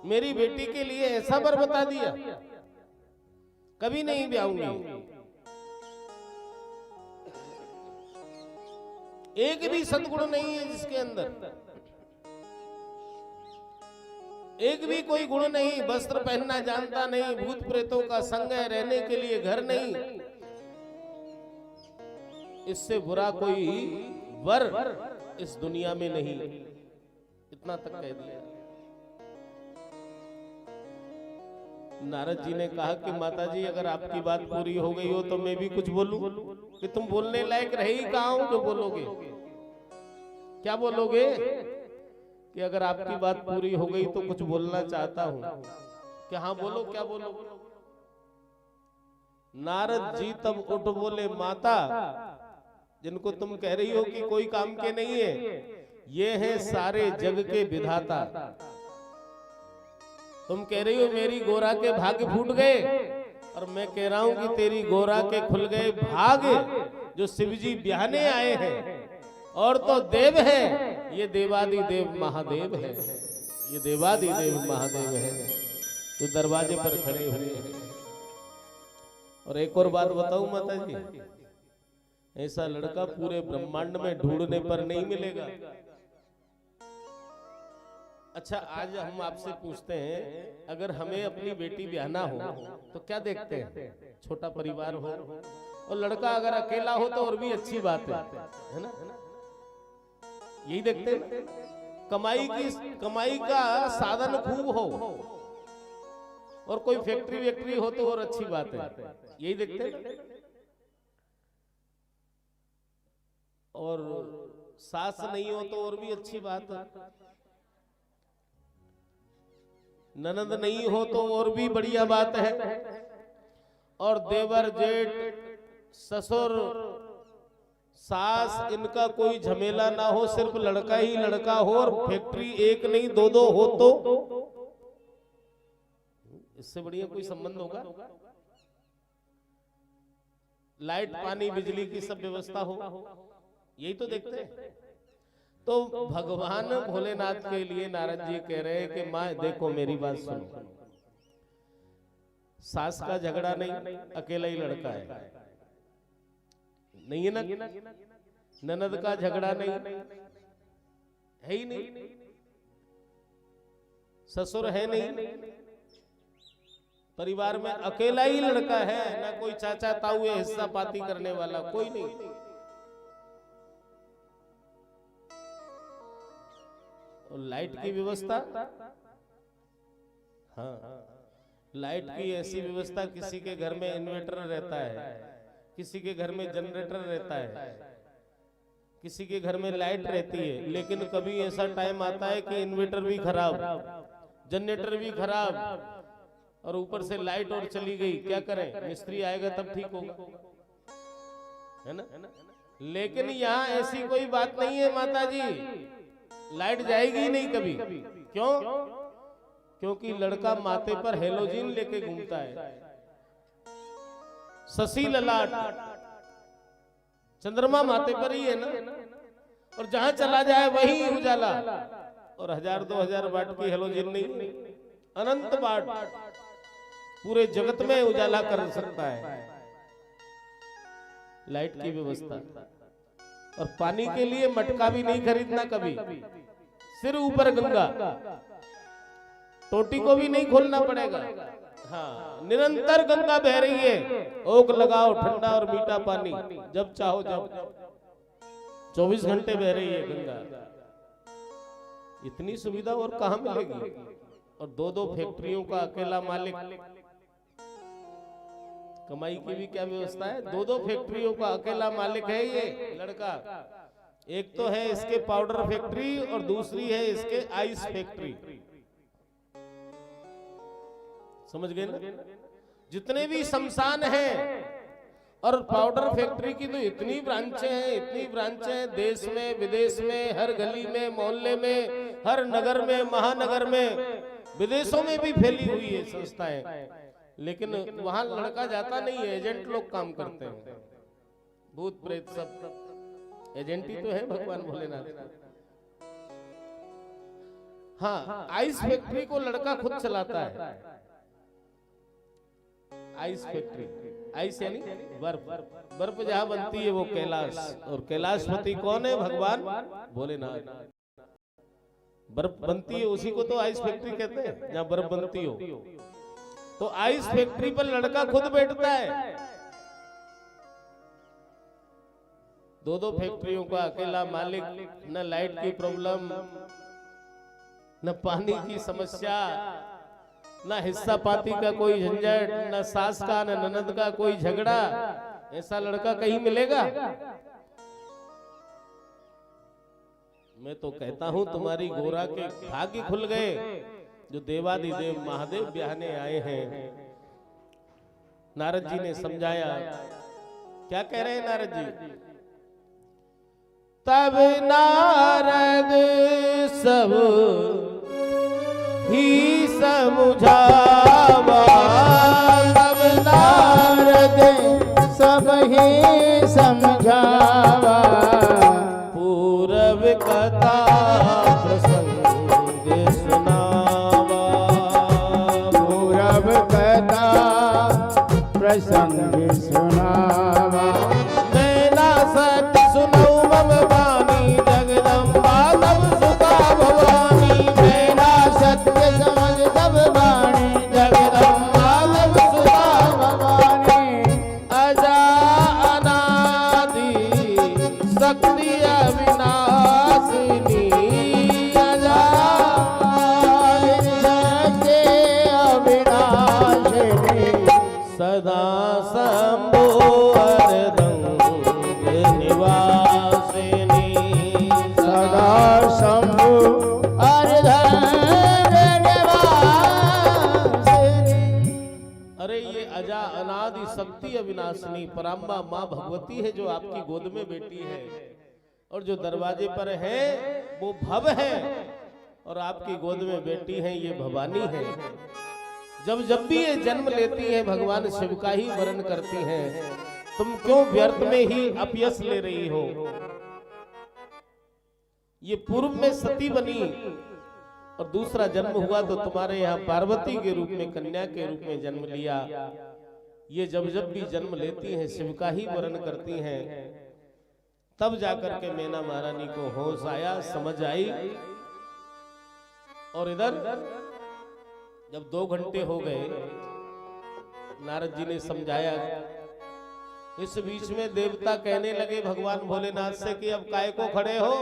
मेरी बेटी के लिए ऐसा वर बता दिया, कभी नहीं ब्याहूंगी। एक भी सद्गुण नहीं है जिसके अंदर, एक भी कोई गुण नहीं। वस्त्र पहनना जानता नहीं, भूत प्रेतों का संग है, रहने के लिए घर नहीं। इससे बुरा कोई वर इस दुनिया में नहीं। इतना तक कह दिया। नारद जी ने कहा कि माता जी अगर आपकी बात पूरी हो गई हो तो मैं भी कुछ बोलूं कि तुम बोलने लायक रहे ही कहां हो जो बोलोगे? क्या बोलोगे कि अगर आपकी बात पूरी हो गई तो कुछ बोलना चाहता हूं? कि हाँ बोलो, क्या बोलो? नारद जी तब उठ बोले, माता जिनको तुम कह रही हो कि कोई काम के नहीं है, ये हैं सारे जग के विधाता। तुम कह रही हो मेरी गोरा के भाग्य फूट गए, और मैं कह रहा हूं कि तेरी गोरा के खुल गए भाग। जो शिवजी ब्याहने आए हैं और तो देव हैं, ये देवादि देव महादेव है। ये देवादि देव महादेव है जो दरवाजे पर खड़े हुए हैं। और एक और बात बताऊं माता जी, ऐसा लड़का पूरे ब्रह्मांड में ढूंढने पर नहीं मिलेगा। अच्छा, आज हम आपसे पूछते हैं, अगर हमें अपनी बेटी ब्याहना हो तो क्या देखते हैं? छोटा परिवार हो, और लड़का अगर अकेला हो तो और भी अच्छी बात है ना? यही देखते हैं। कमाई का साधन खूब हो और कोई फैक्ट्री वैक्ट्री हो तो और अच्छी बात है। यही देखते हैं। और सास नहीं हो तो और भी अच्छी बात है। ननद नहीं हो तो और भी बढ़िया बात है। और देवर जेठ ससुर सास इनका कोई झमेला ना हो, सिर्फ लड़का ही लड़का हो, और फैक्ट्री एक नहीं दो दो हो तो इससे बढ़िया कोई संबंध होगा? लाइट पानी बिजली की सब व्यवस्था हो, यही तो देखते हैं। तो भगवान भोलेनाथ के लिए नारद जी कह रहे हैं कि माँ देखो मेरी बात सुनो, सास का झगड़ा नहीं, अकेला ही लड़का है, नहीं है ना? ननद का झगड़ा नहीं है ही नहीं, ससुर है नहीं, परिवार में अकेला ही लड़का है, ना कोई चाचा ताऊ है हिस्सा पाती करने वाला, कोई नहीं। और लाइट की व्यवस्था, हाँ लाइट की ऐसी व्यवस्था, किसी के घर में इन्वर्टर रहता है, किसी के घर में जनरेटर रहता है, किसी के घर में लाइट रहती है, लेकिन कभी ऐसा टाइम आता है कि इन्वर्टर भी खराब, जनरेटर भी खराब, और ऊपर से लाइट और चली गई। क्या करें? मिस्त्री आएगा तब ठीक होगा। है ना। लेकिन यहाँ ऐसी कोई बात नहीं है माता जी, लाइट जाएगी ही नहीं कभी। क्यों? क्योंकि लड़का माथे पर हेलोजिन लेके घूमता है, शशि ललाट, चंद्रमा माथे पर ही है ना, और जहां चला जाए वही उजाला। और 1000-2000 वाट की हेलोजिन नहीं, अनंत वाट पूरे जगत में उजाला कर सकता है। लाइट की व्यवस्था, और पानी के लिए मटका भी नहीं खरीदना कभी, सिर ऊपर गंगा, टोटी को भी नहीं खोलना पड़ेगा। हाँ, निरंतर गंगा बह रही है, ओक लगाओ, ठंडा और मीठा पानी जब चाहो जब, 24 घंटे बह रही है गंगा। इतनी सुविधा और कहां मिलेगी? और 2-2 फैक्ट्रियों का अकेला मालिक, कमाई की भी क्या व्यवस्था है। 2-2 फैक्ट्रियों का अकेला मालिक है ये लड़का। एक तो है इसके पाउडर फैक्ट्री और दूसरी है इसके आइस फैक्ट्री। समझ गए ना? जितने भी शमशान हैं और पाउडर फैक्ट्री की तो इतनी ब्रांचें हैं, इतनी ब्रांचें हैं, देश में विदेश में, हर गली में, मोहल्ले में, हर नगर में, महानगर में, विदेशों में भी फैली हुई है संस्थाएं। लेकिन वहां लड़का जाता नहीं है, एजेंट लोग काम करते हैं। भूत प्रेत सब एजेंट ही तो है भगवान भोलेनाथ। हाँ, आइस फैक्ट्री को लड़का खुद चलाता है। आइस फैक्ट्री, आइस यानी बर्फ, बर्फ जहां बनती है वो कैलाश, और कैलाशपति कौन है? भगवान भोलेनाथ। बर्फ बनती है उसी को तो आइस फैक्ट्री कहते हैं, जहां बर्फ बनती हो। तो आइस फैक्ट्री पर लड़का खुद बैठता है। 2-2 फैक्ट्रियों का अकेला मालिक, न लाइट की प्रॉब्लम, न पानी की समस्या, न हिस्सा पाती का कोई झंझट, न सास का न ननद का कोई झगड़ा। ऐसा लड़का कहीं मिलेगा? मैं तो कहता हूं तुम्हारी गोरा के भाग्य खुल गए, जो देवादिदेव महादेव ब्याहने आए हैं। नारद जी ने समझाया, क्या कह रहे हैं नारद जी? तब नारद सब ही समझावा, तब नारद सब ही समझावा, पूरब कथा प्रसंग सुनावा, पूरब कथा प्रसंग सुनावा। मैना सच सुनौ मम वाणी, जगदम्बा तब सुता भवानी। मैना सत्य समझ तब वाणी, जगदम्बा तब सुता भवानी। अजा अनादि शक्ति अविनाशिनी, अजा शक्ति अविनाशिनी, सदा शंभो अर्धंग निवासिनी, सदा शंभु अर्धंग निवासिनी। अरे ये अजा अनादि शक्ति अविनाशिनी पराम्बा माँ भगवती है, जो आपकी गोद में बैठी है, और जो दरवाजे पर है वो भव है, और आपकी गोद में बैठी है ये भवानी है। जब भी ये जन्म लेती है भगवान शिव का ही वर्ण करती हैं। तुम क्यों व्यर्थ में ही अपयश ले रही हो? ये पूर्व में सती बनी और दूसरा जन्म हुआ तो तुम्हारे यहाँ पार्वती के रूप में, कन्या के रूप में जन्म लिया। ये जब भी जन्म लेती हैं शिव का ही वर्ण करती हैं। तब जाकर के मैना महारानी को होश आया, समझ आई। और इधर जब 2 घंटे हो गए, नारद जी ने समझाया। इस बीच में देवता कहने लगे भगवान भोलेनाथ से कि अब काय को खड़े हो?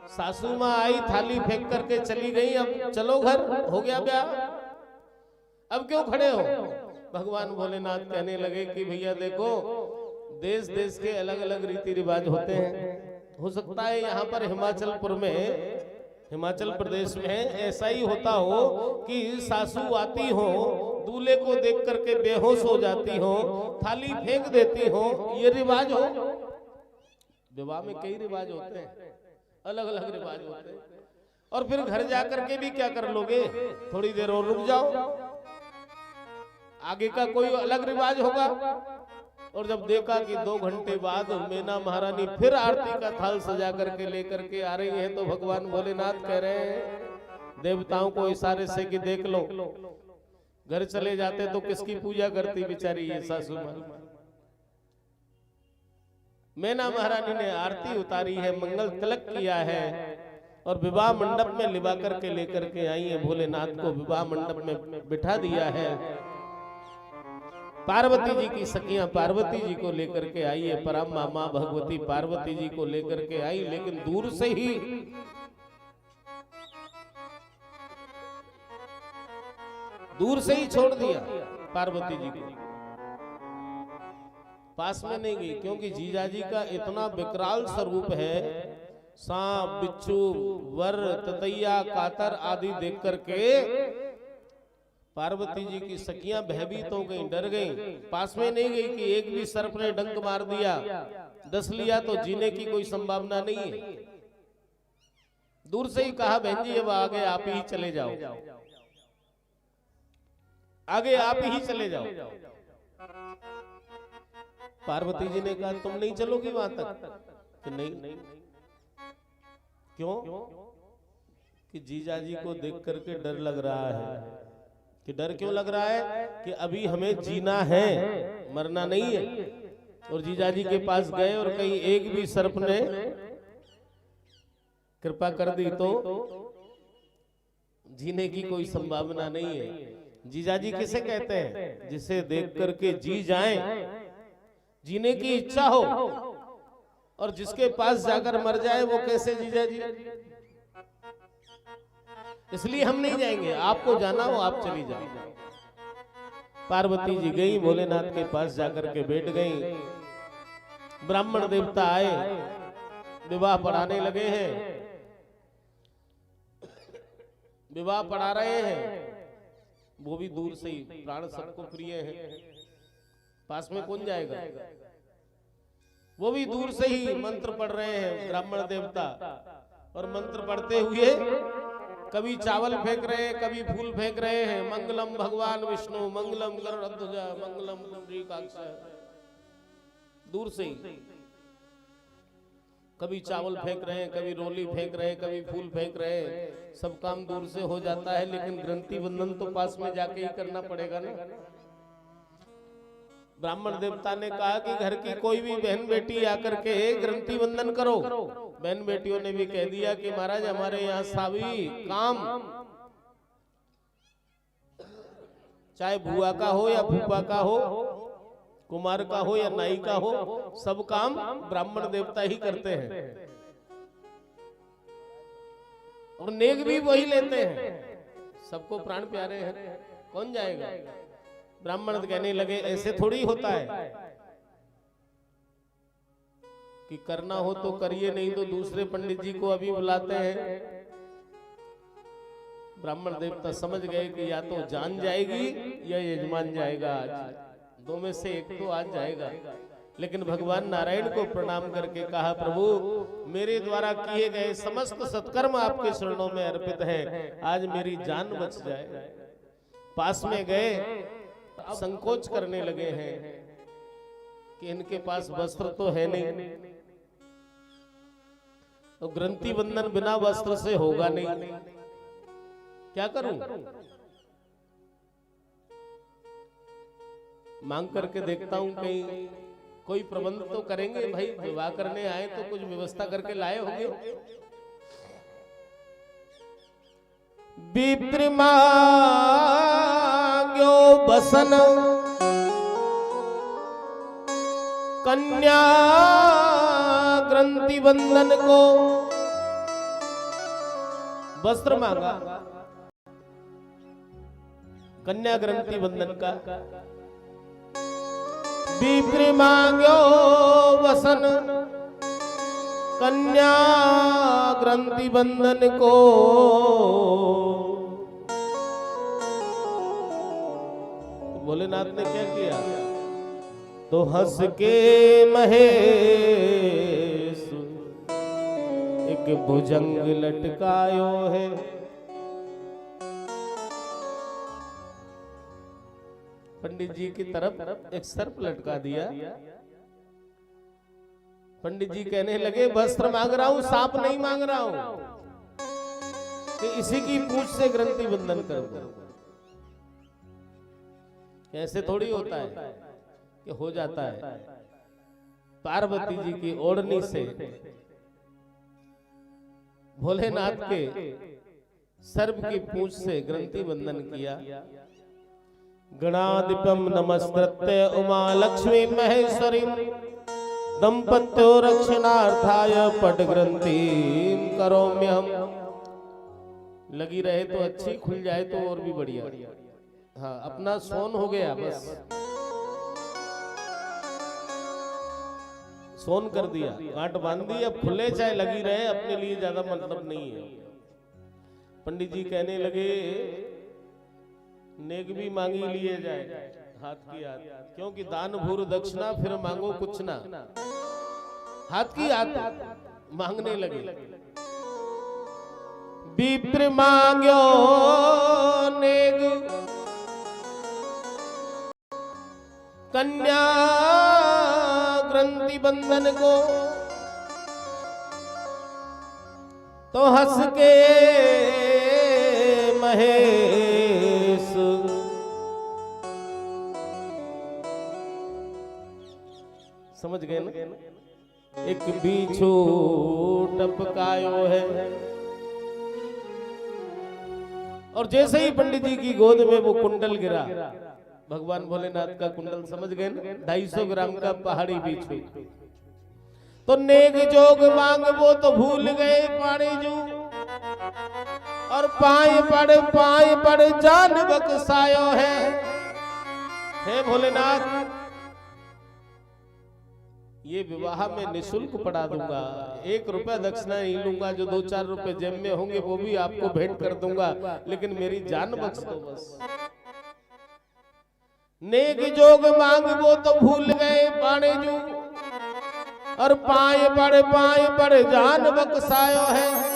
सासू माँ आई, थाली फेंक करके चली गई, अब चलो घर, हो गया ब्याह, अब क्यों खड़े हो? भगवान भोलेनाथ कहने लगे कि भैया देखो, देश देश के अलग अलग रीति रिवाज होते हैं। हो सकता है यहाँ पर हिमाचलपुर में हिमाचल प्रदेश में ऐसा ही होता हो कि सासू आती हो, दूल्हे को देख करके बेहोश हो जाती हो, थाली फेंक देती हो, ये रिवाज हो। विवाह में कई रिवाज होते हैं, अलग अलग रिवाज होते हैं। और फिर घर जाकर के भी क्या कर लोगे, थोड़ी देर और रुक जाओ, आगे का कोई अलग रिवाज होगा। और जब देखा कि 2 घंटे बाद मैना महारानी फिर आरती का थाल सजा करके लेकर के आ रही है, तो भगवान भोलेनाथ कह रहे हैं देवताओं को इशारे से कि देख लो, घर चले जाते तो किसकी पूजा करती बेचारी ये सासू मां। मैना महारानी ने आरती उतारी है, मंगल तिलक किया है और विवाह मंडप में लिवा करके लेकर के आई है। भोलेनाथ को विवाह मंडप में बिठा दिया है। पार्वती जी की सखियां पार्वती जी को लेकर के आई है, परमा मां भगवती पार्वती जी को लेकर के आई, लेकिन दूर से ही छोड़ दिया पार्वती जी को, पास में नहीं गई, क्योंकि जीजाजी का इतना विकराल स्वरूप है। सांप, बिच्छू, वर, ततैया, कातर आदि देख करके पार्वती जी की सखियां भयभीत हो गई, डर गई, पास में नहीं गई कि एक भी सर्प ने डंक मार दिया, डस लिया तो जीने की कोई संभावना नहीं है। दूर से ही कहा बहन जी अब आगे आप ही चले जाओ, आगे आप ही चले जाओ। पार्वती जी ने कहा तुम नहीं चलोगी वहां तक? कि नहीं। क्यों? कि जीजा जी को देख करके डर लग रहा है। कि डर क्यों लग रहा है? कि अभी हमें जीना है, मरना नहीं है। और जीजा जी के पास गए और कहीं एक भी सर्प ने कृपा कर दी तो जीने की कोई संभावना नहीं है। जीजा जी किसे कहते हैं? जिसे देख करके जी जाए, जीने की इच्छा हो, और जिसके पास जाकर मर जाए वो कैसे जीजा जी? इसलिए हम नहीं जाएंगे, आपको जाना हो आप चली जाओ। पार्वती जी गई, भोलेनाथ के पास जाकर के बैठ गई। ब्राह्मण देवता आए, विवाह पढ़ाने लगे हैं, विवाह पढ़ा रहे हैं। वो भी दूर से ही, प्राण सबको प्रिय है, पास में कौन जाएगा? वो भी दूर से ही मंत्र पढ़ रहे हैं ब्राह्मण देवता। और मंत्र पढ़ते हुए कभी चावल फेंक रहे हैं, कभी फूल फेंक रहे हैं। मंगलम भगवान विष्णु, मंगलम गरुड़ध्वज, मंगलम पुंडरीकाक्ष। दूर से ही कभी चावल फेंक रहे हैं, कभी रोली फेंक रहे हैं, कभी फूल फेंक रहे हैं। सब काम दूर से हो जाता है, लेकिन ग्रंथि बंधन तो पास में जाके ही करना पड़ेगा ना। ब्राह्मण देवता ने कहा कि घर की कोई भी बहन बेटी आकर के ग्रंथि बंधन करो। बहन बेटियों ने भी कह दिया कि महाराज हमारे यहाँ सावी काम, चाहे बुआ का हो या फूफा का हो, कुमार का हो या नाई का हो, सब काम ब्राह्मण देवता ही करते हैं और नेक भी वही लेते हैं। सबको प्राण प्यारे हैं, कौन जाएगा? ब्राह्मण कहने लगे ऐसे थोड़ी होता है कि करना हो तो करिए, नहीं तो दूसरे पंडित जी को अभी बुलाते हैं। ब्राह्मण देवता समझ गए कि या तो जान जाएगी या यजमान जाएगा, आज दो में से एक तो आज जाएगा। लेकिन भगवान नारायण को प्रणाम करके कहा, प्रभु मेरे द्वारा किए गए समस्त सत्कर्म आपके चरणों में अर्पित है, आज मेरी जान बच जाए। पास में गए, संकोच करने लगे हैं कि इनके पास वस्त्र तो है नहीं, तो ग्रंथि बंधन बिना वस्त्र से होगा नहीं, क्या करूं? मांग करके देखता हूं, कहीं कोई प्रबंध तो करेंगे भाई, विवाह करने आए तो कुछ व्यवस्था करके लाए होंगे। विप्र मांग्यो बसन कन्या ग्रंथि बंधन को, वस्त्र मांगा कन्या ग्रंथि बंधन का। विप्र मांग्यो वसन कन्या ग्रंथि बंधन को भोलेनाथ ने क्या किया? तो हंस के महेश एक भुजंग लटकायो है। पंडित जी की तरफ एक सर्प लटका दिया। पंडित जी कहने लगे वस्त्र मांग रहा हूं, सांप नहीं मांग रहा हूं कि इसी की पूंछ से ग्रंथि बंधन कर दो। ऐसे थोड़ी होता है कि हो जाता है। पार्वती जी की ओढ़नी से भोलेनाथ के सर्प की पूंछ से ग्रंथि बंधन किया। गणाधिपम नमस्कृत्य उमा लक्ष्मी महेश्वरी दंपत्यो रक्षणार्थाय पट ग्रंथि करोम्यहम्। लगी रहे तो अच्छी, खुल जाए तो और भी बढ़िया। हाँ, अपना सोन हो गया, बस सोन कर दिया, गांठ बांध दी, अब खुले चाहे लगी रहे, अपने लिए ज्यादा मतलब नहीं है। पंडित जी कहने लगे नेक भी मांगी लिए जाए हाथ की हाथ, क्योंकि दान भूर दक्षिणा फिर मांगो कुछ ना। हाथ की हाथ मांगने लगे। विप्र मांग्यो नेक कन्या ग्रंथि बंधन को, तो हंस के महेश समझ गए ना? एक बिच्छू टपकायो है। और जैसे ही पंडित जी की गोद में वो कुंडल गिरा, भगवान भोलेनाथ का कुंडल, समझ गए ना? 250 ग्राम का पहाड़ी बिच्छू। तो नेक जोग मांग वो तो भूल गए पानी जू, और पाए पड़ जान बक्सायो है। हे भोलेनाथ, ये विवाह में निशुल्क पढ़ा दूंगा, 1 रुपया दक्षिणा नहीं लूंगा, जो 2-4 रुपए जेब में होंगे वो भी आपको भेंट कर दूंगा, लेकिन मेरी जान बख्श दो बस। नेक जोग मांग वो तो भूल गए पाने जू, और पाए पड़ जान बक्सायो है।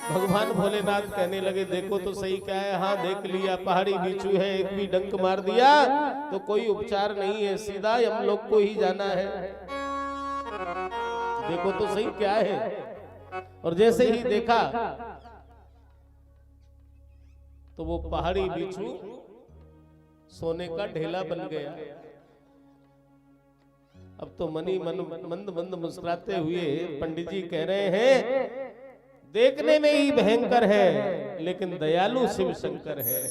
भगवान भोलेनाथ कहने लगे देखो तो सही क्या है। हाँ देख लिया, पहाड़ी बिच्छू है, एक भी डंक मार दिया तो कोई उपचार नहीं है, सीधा हम लोग को ही जाना है। देखो तो सही क्या है। और जैसे ही देखा तो वो पहाड़ी बिच्छू सोने का ढेला बन गया। अब तो मनी मन मंद मुस्कुराते हुए पंडित जी कह रहे हैं देखने में ही भयंकर है, लेकिन दयालु शिव शंकर है।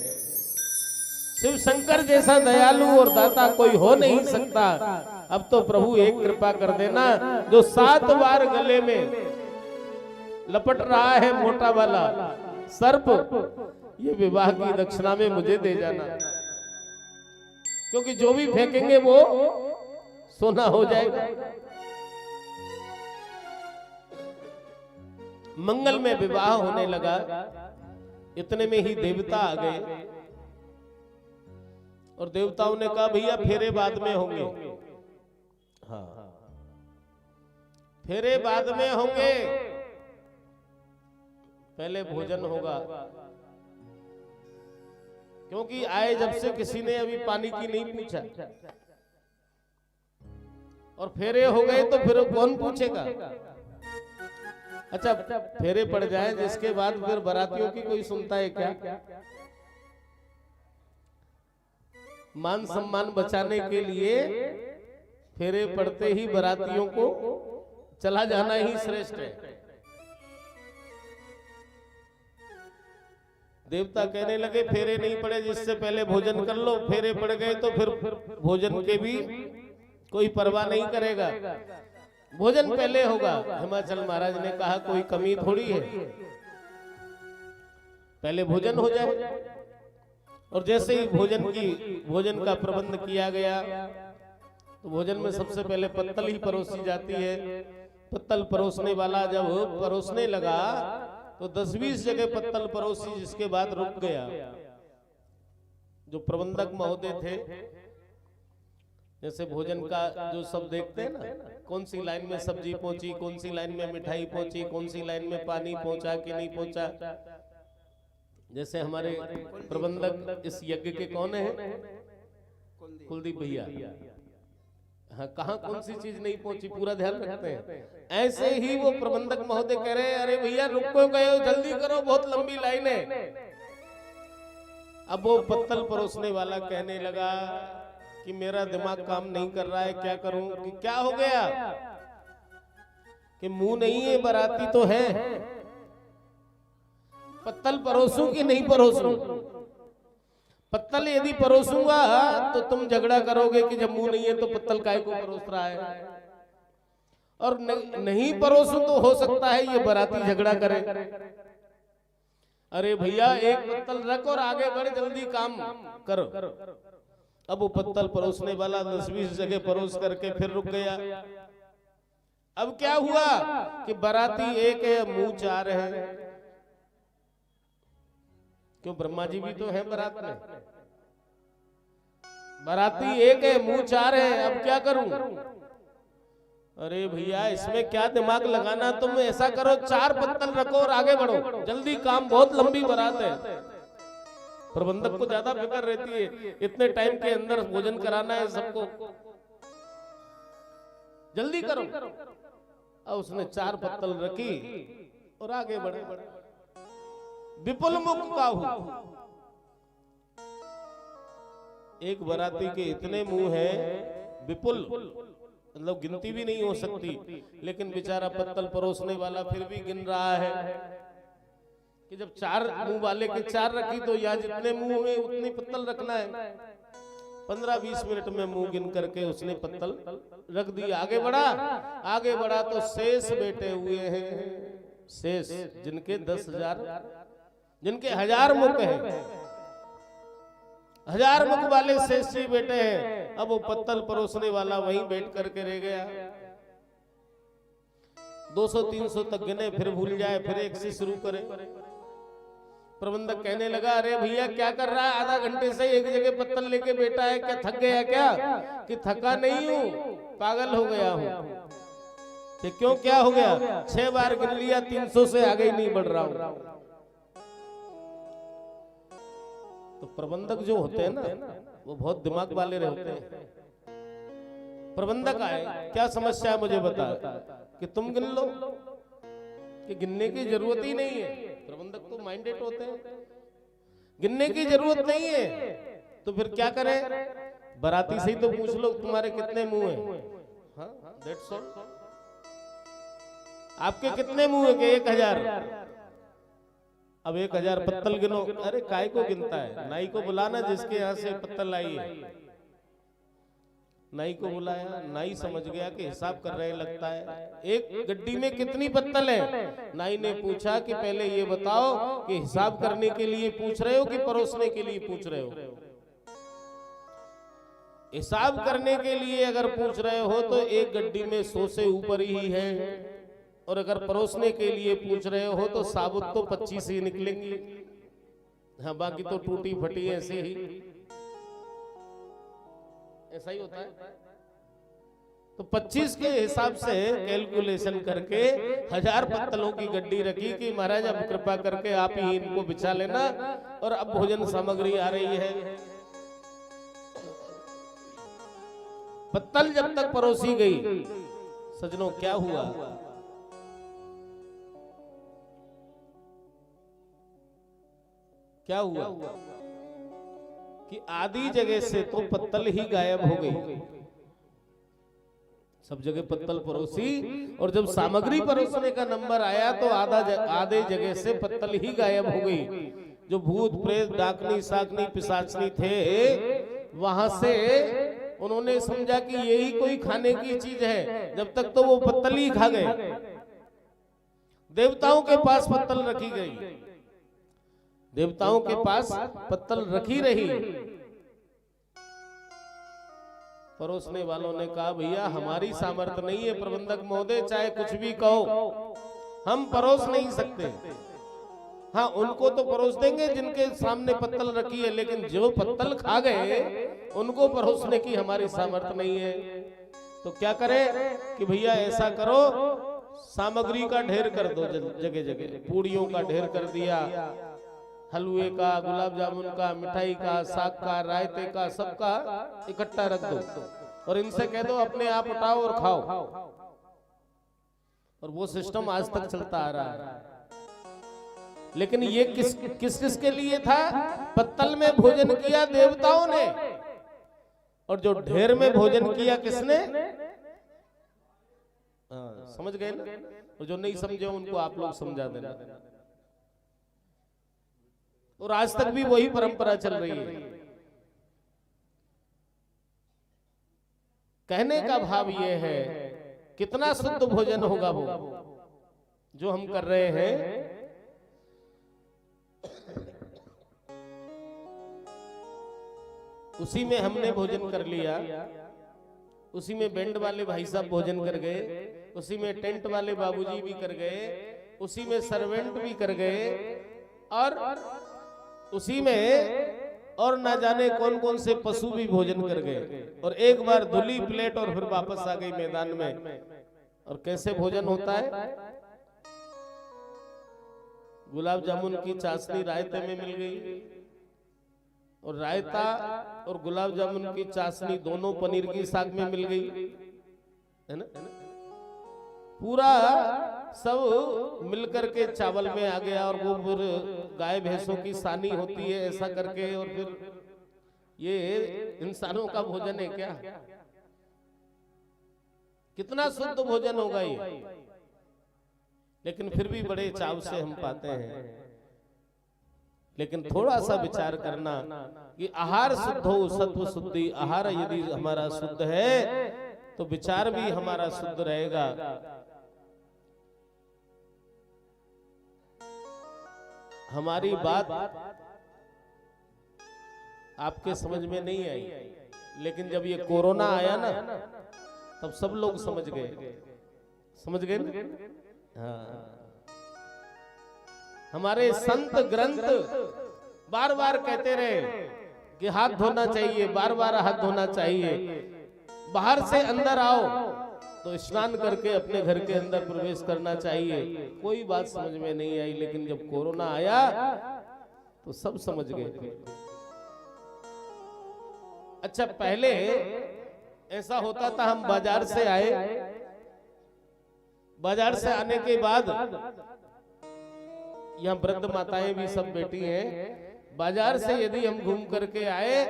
शिव शंकर जैसा दयालु और दाता कोई हो नहीं सकता। अब तो प्रभु एक कृपा कर देना, जो 7 बार गले में लपट रहा है मोटा वाला सर्प, ये विवाह की दक्षिणा में मुझे दे जाना, क्योंकि जो भी फेंकेंगे वो सोना हो जाएगा। मंगल में विवाह होने लगा। इतने में ही देवता आ गए और देवताओं ने कहा भैया फेरे बाद में होंगे। हाँ फेरे बाद में होंगे, पहले भोजन होगा, क्योंकि आए जब से किसी ने अभी पानी की नहीं पूछा, और फेरे हो गए तो फिर कौन पूछेगा। अच्छा फेरे पड़ जाए जिसके बाद फिर बारातियों की कोई सुनता है क्या? मान सम्मान बचाने के लिए फेरे पड़ते ही बारातियों को चला जाना ही श्रेष्ठ है। देवता कहने लगे फेरे नहीं पड़े जिससे पहले भोजन कर लो, फेरे पड़ गए तो फिर भोजन के भी कोई परवाह नहीं करेगा, भोजन पहले होगा। हिमाचल महाराज ने कहा कोई कमी थोड़ी है, पहले भोजन हो जाए। और जैसे ही भोजन का प्रबंध किया गया, तो भोजन में सबसे पहले पत्तल ही परोसी जाती है। पत्तल परोसने वाला जब परोसने लगा तो 10-20 जगह पत्तल परोसी, जिसके बाद रुक गया। जो प्रबंधक महोदय थे, जैसे भोजन का जो सब देखते हैं ना, कौन सी लाइन में सब्जी पहुंची, कौन सी लाइन में मिठाई पहुंची, कौन सी लाइन में पानी पहुंचा कि नहीं पहुंचा। जैसे हमारे प्रबंधक इस यज्ञ के कौन है? कुलदीप भैया। हाँ, कहाँ कौन सी चीज नहीं पहुंची पूरा ध्यान रखते हैं। ऐसे ही वो प्रबंधक महोदय कह रहे हैं, अरे भैया रुक क्यों गए हो, जल्दी करो, बहुत लंबी लाइन है। अब वो पत्तल परोसने वाला कहने लगा कि मेरा दिमाग काम नहीं कर रहा है, क्या करूं। कि क्या हो गया? कि मुंह नहीं है, बाराती तो है, पत्तल परोसूं कि नहीं परोसूं? पत्तल यदि परोसूंगा तो तुम झगड़ा करोगे कि जब मुंह नहीं है तो पत्तल काहे को परोस रहा है, और नहीं परोसूं तो हो सकता है ये बाराती झगड़ा करे। अरे भैया एक पत्तल रख और आगे बढ़, जल्दी काम करो। अब वो पत्तल परोसने वाला 10-20 जगह परोस करके फिर रुक गया। अब क्या हुआ कि बाराती एक है, मुंह चार है। क्यों, ब्रह्मा जी भी तो है बारात में। बाराती एक है, मुंह चार है, अब क्या करूं? अरे भैया इसमें क्या दिमाग लगाना, तुम ऐसा करो 4 पत्तल रखो और आगे बढ़ो, जल्दी काम, बहुत लंबी बारात है। प्रबंधक को ज्यादा फिक्र रहती है, इतने टाइम के अंदर भोजन कराना है सबको, जल्दी करो। और उसने 4 पत्तल रखी और आगे बढ़े। विपुल मुख का हूं, एक बाराती के इतने मुंह है, विपुल मतलब गिनती भी नहीं हो सकती, लेकिन बेचारा पत्तल परोसने वाला फिर भी गिन रहा है कि जब 4 मुंह वाले के 4 रखी तो या जितने मुंह में उतनी पत्तल रखना है। 15-20 मिनट में मुंह गिन करके उसने पत्तल रख दी, आगे बढ़ा तो शेष बैठे हुए हैं। शेष जिनके 10,000, जिनके 1000 मुख हैं, 1000 मुख वाले शेष जी बैठे हैं। अब वो पत्तल परोसने वाला वहीं बैठ करके रह गया। 200-300 तक गिने, फिर भूल जाए, फिर एक से शुरू करे। प्रबंधक कहने लगा, अरे भैया क्या कर रहा है, आधा घंटे से एक जगह पत्तल लेके बैठा है, क्या थक गया क्या? कि थका नहीं हूं, पागल हो गया हूं। कि क्यों, क्या हो गया? 6 बार गिन लिया, 300 से आगे ही नहीं बढ़ रहा हूं। तो प्रबंधक जो होते हैं ना, वो बहुत दिमाग वाले रहते हैं। प्रबंधक आए, क्या समस्या है मुझे बता, कि तुम गिन लो, कि गिनने की जरूरत ही नहीं है। प्रबंधक तो माइंडेड होते हैं, गिनने की जरूरत नहीं है। तो फिर क्या करें? बाराती से ही तो पूछ लो तुम्हारे कितने मुंह हैं। हाँ, दैट्स ऑल। आपके कितने मुंह है? कि 1000। अब 1000 पत्तल गिनो। अरे काय को गिनता है? नाई को बुलाना जिसके यहाँ से पत्तल आई है। नाई को बुलाया, नाई समझ गया कि हिसाब कर रहे लगता है। एक गड्डी में कितनी पत्तल है? नाई ने पूछा कि पहले ये बताओ कि हिसाब करने के लिए पूछ रहे हो कि परोसने के लिए पूछ रहे हो? हिसाब करने के लिए अगर पूछ रहे हो तो एक गड्डी में 100 से ऊपर ही है, और अगर परोसने के लिए पूछ रहे हो तो साबुत तो 25 ही निकलेंगी। हाँ, बाकी तो टूटी फटी ऐसे ही, ऐसा ही होता है। तो 25 के हिसाब से कैलकुलेशन करके 1000 पत्तलों की गड्डी रखी कि महाराज अब कृपा करके आप ही इनको बिछा लेना, और अब भोजन सामग्री आ रही है। पत्तल जब तक परोसी गई, सजनों क्या हुआ? क्या हुआ कि आधी जगह से तो पत्तल ही गायब हो गई। सब जगह पत्तल परोसी, और जब सामग्री परोसने का नंबर आया तो आधे जगह से पत्तल ही गायब हो गई। जो भूत प्रेत डाकनी साकनी पिशाचनी थे, वहां से उन्होंने समझा कि यही कोई खाने की चीज है, जब तक तो वो पत्तल ही खा गए। देवताओं के पास पत्तल रखी गई, देवताओं के पास पत्तल रखी रही। परोसने वालों ने कहा भैया हमारी सामर्थ्य नहीं है प्रबंधक महोदय, चाहे कुछ भी कहो हम परोस नहीं सकते। हाँ उनको तो परोस देंगे जिनके सामने पत्तल रखी है, लेकिन जो पत्तल खा गए उनको परोसने की हमारी सामर्थ्य नहीं है। तो क्या करें कि भैया ऐसा करो, सामग्री का ढेर कर दो, जगह जगह पूड़ियों का ढेर कर दिया, हलवे का, गुलाब जामुन का, मिठाई का, साग का, रायते का, सबका इकट्ठा रख दो और इनसे कह दो अपने आप उठाओ और खाओ। और वो सिस्टम आज तक चलता आ रहा है। लेकिन ये किस किस के लिए था? पत्तल में भोजन किया देवताओं ने, और जो ढेर में भोजन किया किसने? समझ गए ना? और जो नहीं समझे उनको आप लोग समझा देना। और आज तक भी वही परंपरा चल रही है। कहने का भाव ये है, कितना शुद्ध भोजन होगा वो जो हम कर रहे हैं। उसी में हमने भोजन कर लिया, उसी में बैंड वाले भाई साहब भोजन कर गए, उसी में टेंट वाले बाबूजी भी कर गए, उसी में सर्वेंट भी कर गए, और उसी में और ना जाने कौन कौन से पशु भी भोजन कर गए। और एक बार धुली प्लेट और फिर वापस आ गई मैदान में। और कैसे भोजन होता है? गुलाब जामुन की चाशनी रायते में मिल गई, और रायता और गुलाब जामुन की चाशनी दोनों पनीर की साग में मिल गई, है ना? पूरा सब मिलकर के चावल में आ गया, और वो फिर गाय भैंसों की सानी होती है ऐसा करके, और फिर ये इंसानों का भोजन है क्या? कितना शुद्ध भोजन होगा ये? लेकिन फिर भी बड़े चाव से हम पाते हैं। लेकिन थोड़ा सा विचार करना कि आहार शुद्ध हो, सत्व शुद्धि। आहार यदि हमारा शुद्ध है तो विचार भी हमारा शुद्ध रहेगा। हमारी बात आपके समझ में नहीं आई, लेकिन जब ये कोरोना आया ना तब सब लोग समझ गए। समझ गए ना? हाँ, हमारे संत ग्रंथ बार बार कहते रहे कि हाथ धोना चाहिए, बार बार हाथ धोना चाहिए। बाहर से अंदर आओ तो स्नान करके अपने घर के अंदर प्रवेश करना चाहिए। कोई बात समझ में नहीं आई, लेकिन जब कोरोना आया तो सब समझ गए। अच्छा, पहले ऐसा होता था, हम बाजार से आए, बाजार से आने के बाद यहाँ वृद्ध माताएं भी सब बैठी हैं। बाजार से यदि हम घूम करके आए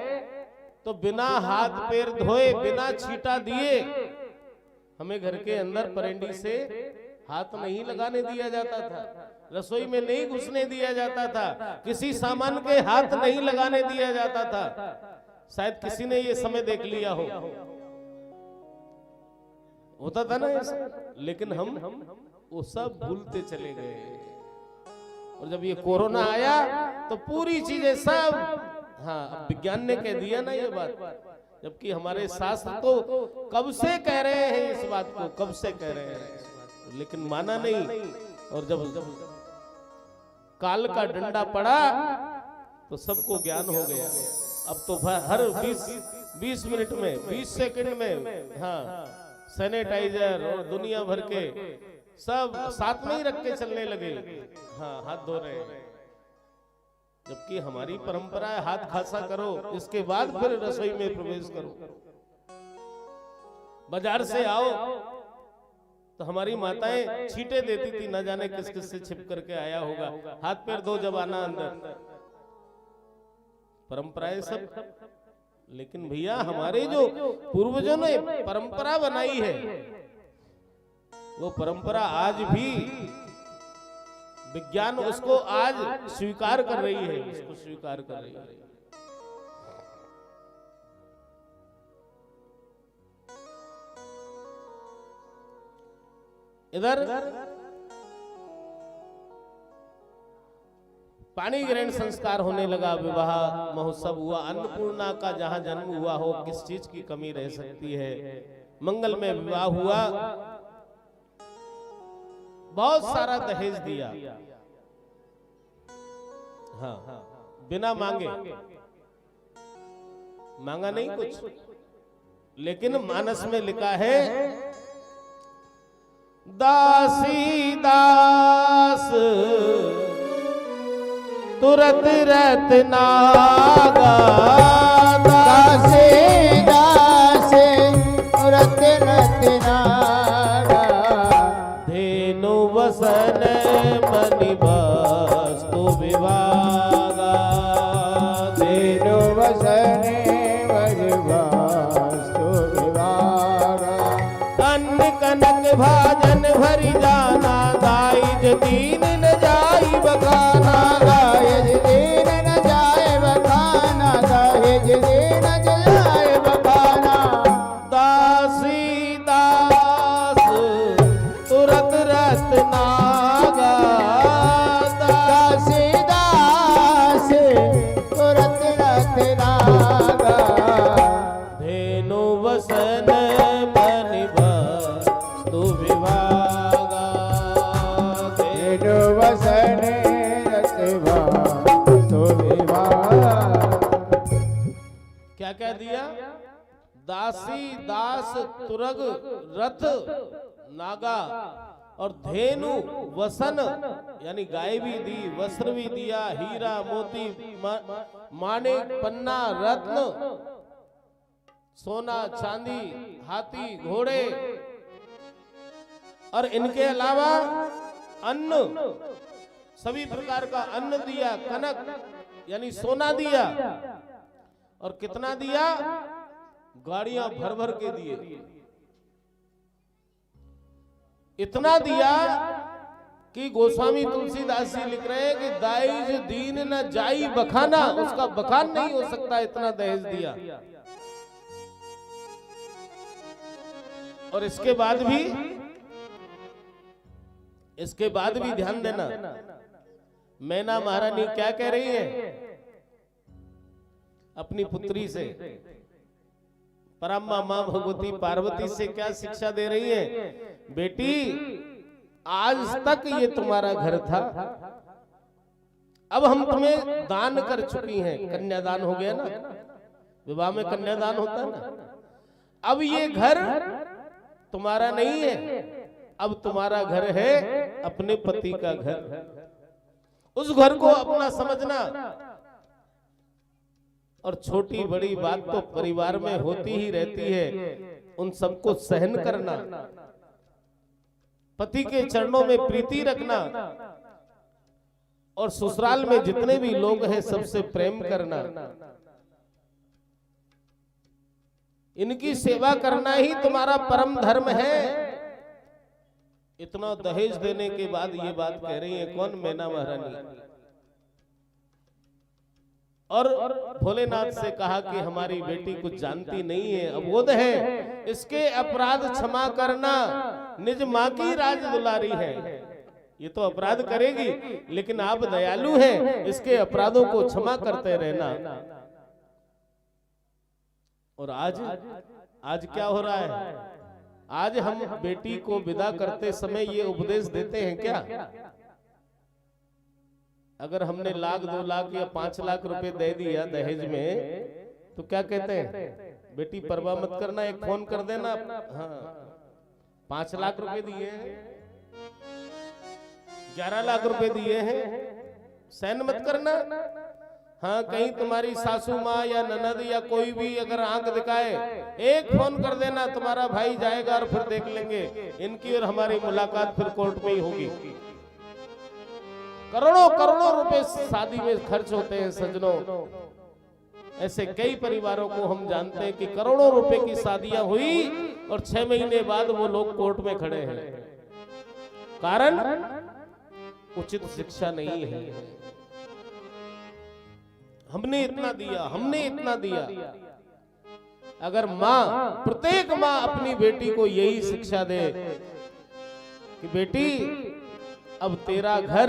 तो बिना हाथ पैर धोए, बिना छींटा दिए हमें घर के अंदर परेंडी से हाथ नहीं लगाने दिया जाता था, रसोई में नहीं घुसने दिया जाता था, किसी सामान के हाथ नहीं लगाने दिया जाता था। शायद किसी ने ये समय देख लिया हो, होता था ना ऐसा। लेकिन हम वो सब भूलते चले गए। और जब ये कोरोना आया तो पूरी चीजें सब, हाँ, अब विज्ञान ने कह दिया ना ये बात, जबकि हमारे शास्त्र तो कब से कह रहे हैं इस बात को, कब से कह रहे हैं इस बात को, लेकिन माना नहीं। और जब काल का डंडा पड़ा तो सबको ज्ञान हो गया। अब तो हर 20 मिनट में, 20 सेकंड में, हाँ, सैनिटाइजर और दुनिया भर के सब साथ में ही रख के चलने लगे। हाँ, हाथ धो रहे हैं, जबकि हमारी परंपरा है हाथ खासा करो, इसके बाद फिर रसोई में प्रवेश करो। बाजार से आओ तो हमारी माताएं छींटे देती थी, न जाने किस किस से छिप करके आया होगा। हाथ पैर धो जब आना अंदर, परंपराएं सब। लेकिन भैया, हमारे जो पूर्वजों ने परंपरा बनाई है, वो परंपरा आज भी विज्ञान उसको आज स्वीकार कर रही है, उसको स्वीकार कर रही है। इधर पानी ग्रहण संस्कार होने लगा, विवाह महोत्सव हुआ, अन्नपूर्णा का जहां जन्म हुआ हो, किस चीज की कमी रह सकती है। मंगल में विवाह हुआ, बहुत सारा दहेज दिया, हाँ बिना मांगे, मांगा नहीं कुछ, लेकिन मानस में लिखा है दासी दास तुरत रत्नागा, दासी दास तुरत रत्नागा, धेनु वसन मणि वस्तु विभागा, धेनु वसन मणि वस्तु विभागा, अन्न कनक भाजन भरी जाना, दाइज दीन न जाई बखाना, दाहिज दीन न जाए बखाना, दाहिज दीन न जाए बखाना, दासी दास तुरत रत्नागा, दासी दास तुरत रत्नागा, धेनु वसन मणि वस्तु विभागा, धेनु वसन रत्नागा विभागा। क्या क्या दिया? दासी दास तुरग रथ नागा और धेनु वसन यानी गाय भी दी, वस्त्र भी दिया, हीरा मोती माणिक पन्ना रत्न सोना चांदी हाथी घोड़े और इनके अलावा अन्न सभी प्रकार का अन्न दिया, कनक यानी सोना दिया और कितना दिया? गाड़ियां भर भर के दिए। इतना दिया कि गोस्वामी तुलसीदास जी लिख रहे हैं कि दाइज दीन न जाई बखाना, उसका बखान नहीं हो सकता, इतना दहेज दिया। और इसके बाद भी ध्यान देना, मैना महारानी क्या कह रही है अपनी पुत्री से, परम मां भगवती पार्वती से क्या शिक्षा दे रही है? बेटी आज तक ये तुम्हारा घर था, अब हम तुम्हें दान कर चुकी हैं, कन्यादान हो गया ना, विवाह में कन्यादान होता है ना, अब ये घर तुम्हारा नहीं है, अब तुम्हारा घर है अपने पति का घर, उस घर को अपना समझना। और छोटी बड़ी बात तो परिवार में होती ही रहती है, उन सबको सहन करना, पति के चरणों में प्रीति रखना और ससुराल में जितने भी लोग हैं सबसे प्रेम करना, इनकी सेवा करना ही तुम्हारा परम धर्म है। इतना दहेज देने के बाद ये बात कह रही है कौन? मैना महारानी। और भोलेनाथ से कहा कि हमारी बेटी कुछ जानती नहीं है, अबोध है, इसके अपराध क्षमा करना, निज माँ की राज दुलारी है, ये तो अपराध करेगी लेकिन आप दयालु हैं, इसके अपराधों को क्षमा करते रहना। और आज क्या हो रहा है? आज हम बेटी को विदा करते समय ये उपदेश देते हैं क्या? अगर हमने लाख 2 लाख या 5 लाख रुपए दे दिया दहेज में तो क्या कहते हैं? बेटी परवाह मत करना, एक फोन कर देना, हाँ 5 लाख रुपए दिए हैं, 11 लाख रुपए दिए हैं, सहन मत करना। हाँ कहीं तुम्हारी सासू माँ या ननद या कोई भी अगर आंख दिखाए, एक फोन कर देना, तुम्हारा भाई जाएगा और फिर देख लेंगे, इनकी और हमारी मुलाकात फिर कोर्ट में ही होगी। करोड़ों करोड़ों रुपए शादी में खर्च होते हैं सज्जनों। ऐसे कई परिवारों को हम जानते हैं कि करोड़ों रुपए की शादियां हुई और 6 महीने बाद वो लोग कोर्ट में खड़े हैं। कारण उचित शिक्षा नहीं है। हमने इतना दिया, हमने इतना दिया। अगर माँ, प्रत्येक माँ अपनी बेटी को यही शिक्षा दे कि बेटी अब तेरा घर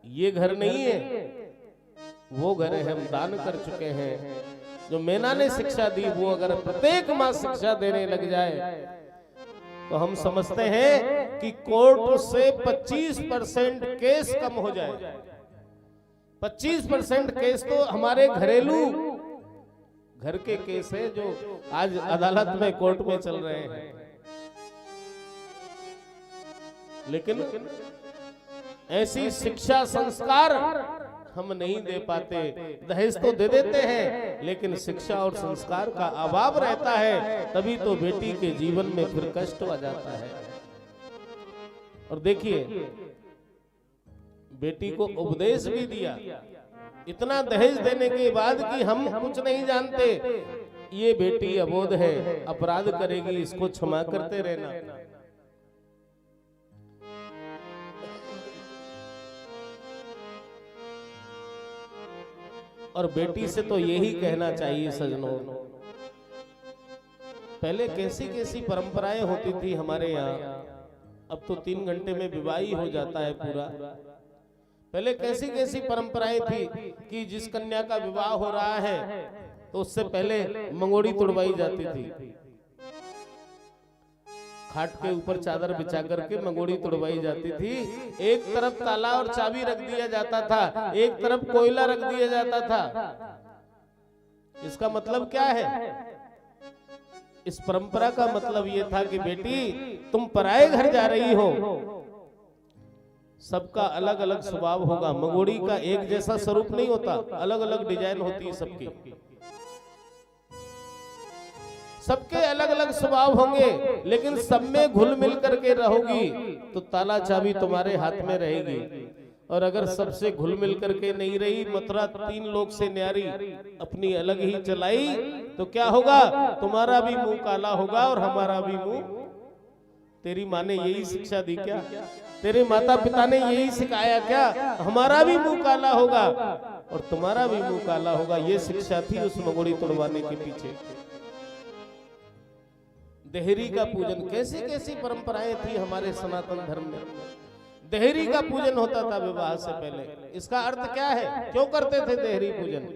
ये घर नहीं है, वो घर है हम दान कर चुके हैं। जो मैना ने शिक्षा दी वो अगर प्रत्येक माँ शिक्षा देने लग जाए तो हम समझते हैं कि कोर्ट से 25% केस कम हो जाए। 25% केस तो हमारे घरेलू घर के केस है जो आज अदालत में कोर्ट में चल रहे हैं। लेकिन ऐसी शिक्षा संस्कार हम नहीं दे पाते। दहेज तो दे देते हैं लेकिन शिक्षा और संस्कार का अभाव रहता है, तभी तो बेटी के जीवन में फिर कष्ट आ जाता है। और देखिए बेटी को उपदेश भी दिया, इतना दहेज देने के बाद कि हम कुछ नहीं जानते, ये बेटी अबोध है, अपराध करेगी, इसको क्षमा करते रहना। और बेटी से तो यही कहना चाहिए सजनों, पहले कैसी कैसी परंपराएं होती थी हमारे यहाँ, अब तो 3 घंटे में विवाह ही हो जाता है पूरा। पहले कैसी कैसी परंपराएं थी कि जिस कन्या का विवाह हो रहा है तो उससे पहले मंगोड़ी तुड़वाई जाती थी। खाट के ऊपर चादर बिछा करके मंगोड़ी तुड़वाई जाती थी। एक तरफ ताला और चाबी रख दिया जाता था, एक तरफ कोयला रख दिया जाता था। इसका मतलब क्या है? इस परंपरा का मतलब यह था कि बेटी तुम पराये घर जा रही हो, सबका अलग अलग स्वभाव होगा। मंगोड़ी का एक जैसा स्वरूप नहीं होता, अलग अलग डिजाइन होती है सबकी, सबके अलग अलग स्वभाव होंगे, लेकिन सब में घुल मिल करके रहोगी तो ताला चाबी तुम्हारे हाथ में रहेगी। और अगर सबसे घुल मिल करके नहीं रही, मथुरा 3 लोग से न्यारी अपनी अलग ही चलाई, तो क्या होगा? तुम्हारा भी मुंह काला होगा और हमारा भी मुंह। तेरी माँ ने यही शिक्षा दी क्या? तेरे माता पिता ने यही सिखाया क्या? हमारा भी मुंह काला होगा और तुम्हारा भी मुंह काला होगा। ये शिक्षा थी उस मंगोड़ी तोड़वाने के पीछे। देहरी का पूजन, कैसी कैसी परंपराएं थी हमारे सनातन धर्म में। देहरी का पूजन होता था विवाह से पहले। इसका अर्थ क्या है? क्यों करते थे देहरी पूजन?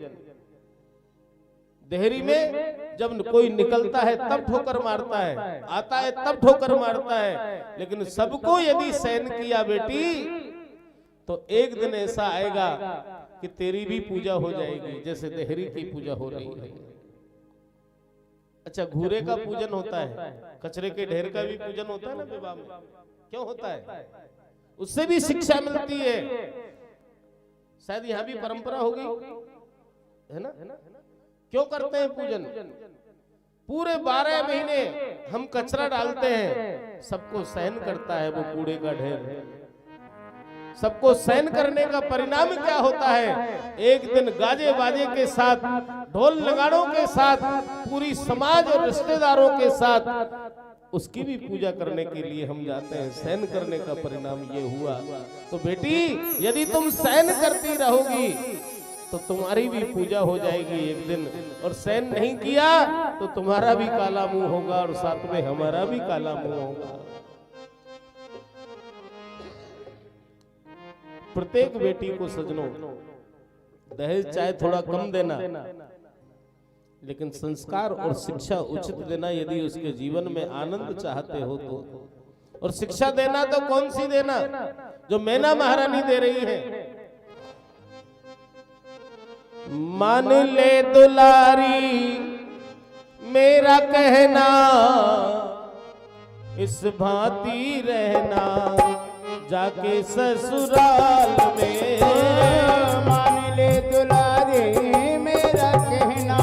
देहरी में जब कोई निकलता है तब ठोकर मारता है, आता है तब ठोकर मारता है, लेकिन सबको यदि सहन किया बेटी तो एक दिन ऐसा आएगा कि तेरी भी पूजा हो जाएगी जैसे देहरी की पूजा हो रही है। अच्छा, घूरे का पूजन होता है, कचरे के ढेर का भी पूजन होता है ना विवाह में। क्यों होता है? उससे भी शिक्षा मिलती है। शायद यहाँ भी परंपरा होगी, है ना? क्यों करते हैं पूजन? पूरे 12 महीने हम कचरा डालते हैं, सबको सहन करता है वो कूड़े का ढेर। सबको सहन करने का परिणाम क्या होता है? एक दिन गाजे बाजे के साथ, ढोल नगाड़ों के साथ, पूरी समाज और रिश्तेदारों के साथ उसकी भी पूजा करने के लिए हम जाते हैं। सहन करने का परिणाम ये हुआ। तो बेटी यदि तुम सहन करती रहोगी तो तुम्हारी भी पूजा हो जाएगी एक दिन। और सहन नहीं किया तो तुम्हारा भी काला मुंह होगा और साथ में हमारा भी काला मुंह होगा। प्रत्येक बेटी को सजनों दहेज चाहे थोड़ा कम देना, लेकिन संस्कार और शिक्षा उचित देना यदि उसके जीवन में आनंद चाहते हो तो। और शिक्षा देना तो कौन सी देना? जो मैना महारानी दे रही है। मान ले दुलारी मेरा कहना, इस भांति रहना जाके ससुराल में। मान ले दुलारे मेरा कहना,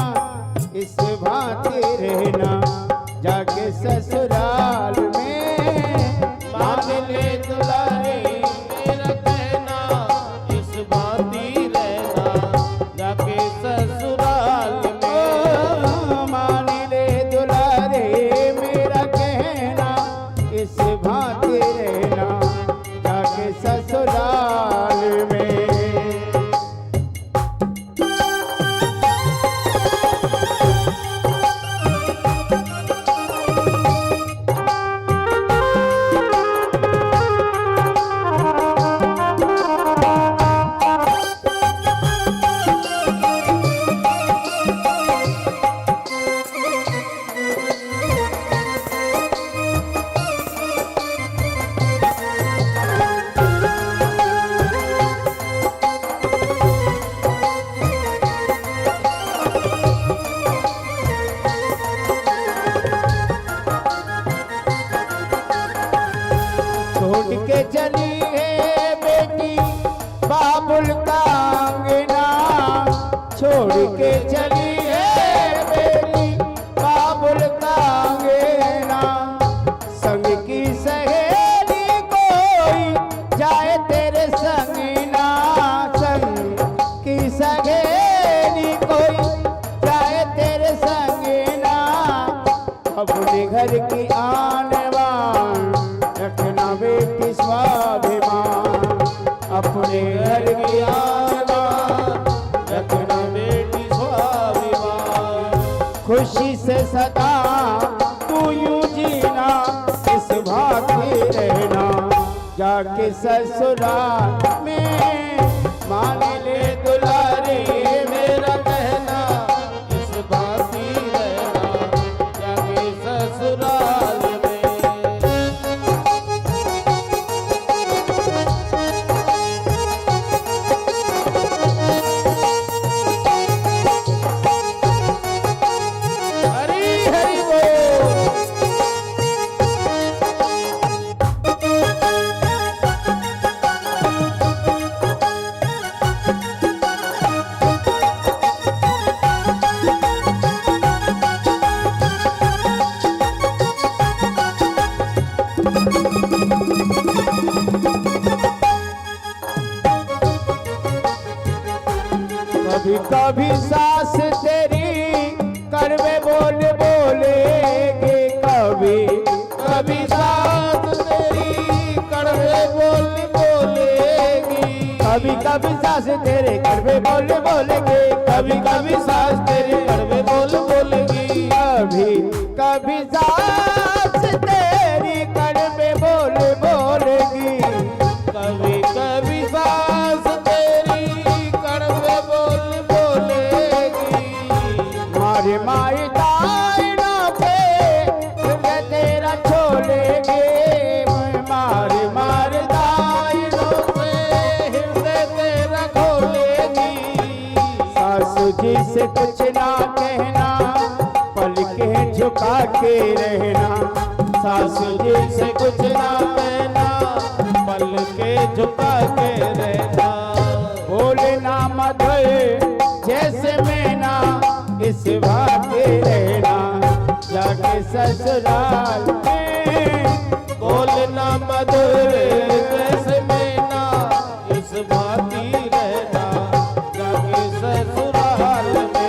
इस भांति रहना जाके ससुराल में। मान ले दुलारे मेरा कहना, इस भांति रहना जाके ससुराल में। मान ले दुलारे मेरा कहना, इस भांति रहना जाके ससुराल में। के चली है बेटी बाबुल कांगेना। संग की सहेली कोई जाए तेरे संग ना, संग की सहेली कोई जाए तेरे संग ना। अपने घर की आने वान रखना बेटी स्वाभिमान, अपने घर की आने वान रखना बेटी स्वाभिमान। खुशी से सदा तू यूं जीना, इस भागी रहना, जाके ससुराल में मान ले दुलारी मेरा कहना। इस भागी रहना, जाके ससुराल में। हरी हरी बोल। कभी कभी सास तेरी कड़वे बोल बोलेगी, कभी कभी सास तेरी कड़वे बोल बोलेगी। कभी कभी सास तेरे कड़वे बोल बोलेगी, कभी कभी सास तेरे कड़वे बोल बोलेगी। कभी कभी सास तेरी कड़वे बोल बोलेगी, कभी कभी सास तेरी कड़वे बोल बोलेगी। मारे माई ताई ना पे हृदय तेरा छोड़ेगी, मारे मारे ताई ना पे हृदय तेरा खोलेगी। सासू जी से कुछ ना कहना, पलकें झुका के रहना। सासू जी से कुछ ना कहना, पलकें झुका के रहना। बोलना मधुर जैसे मैना, इस भागे रहना, जाके ससुराल में। बोलना मधुर जैसे मैना, इस भागी रहना, जाके ससुराल में।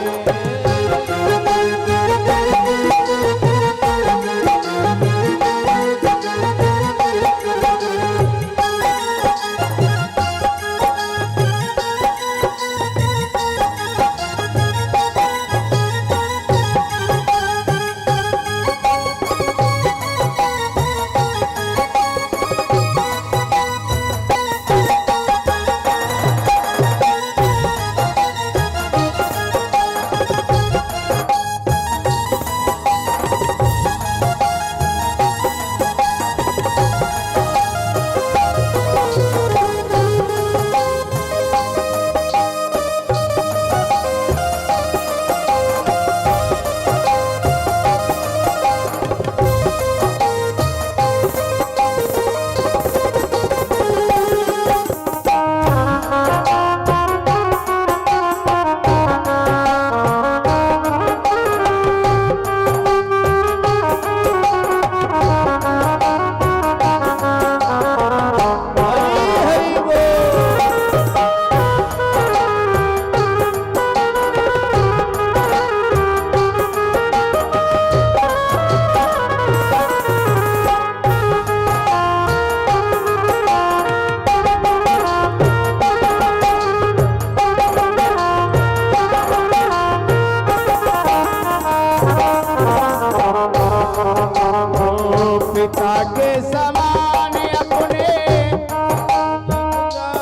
पिता के समान अपने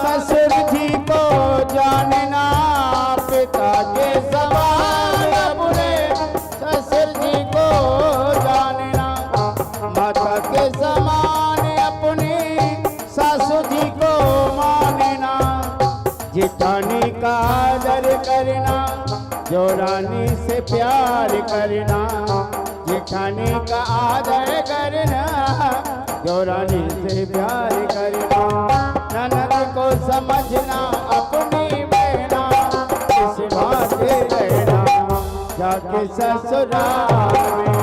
ससुर जी को जानना, पिता के समान अपने ससुर जी को जानना। माता के समान अपनी सासू जी को मानना। जिठानी का आदर करना, जो रानी से प्यार करना। जेठानी का आदर करना, जो रानी से प्यार करना। ननद को समझना अपनी बहना, इस बात जाके ससुराल में।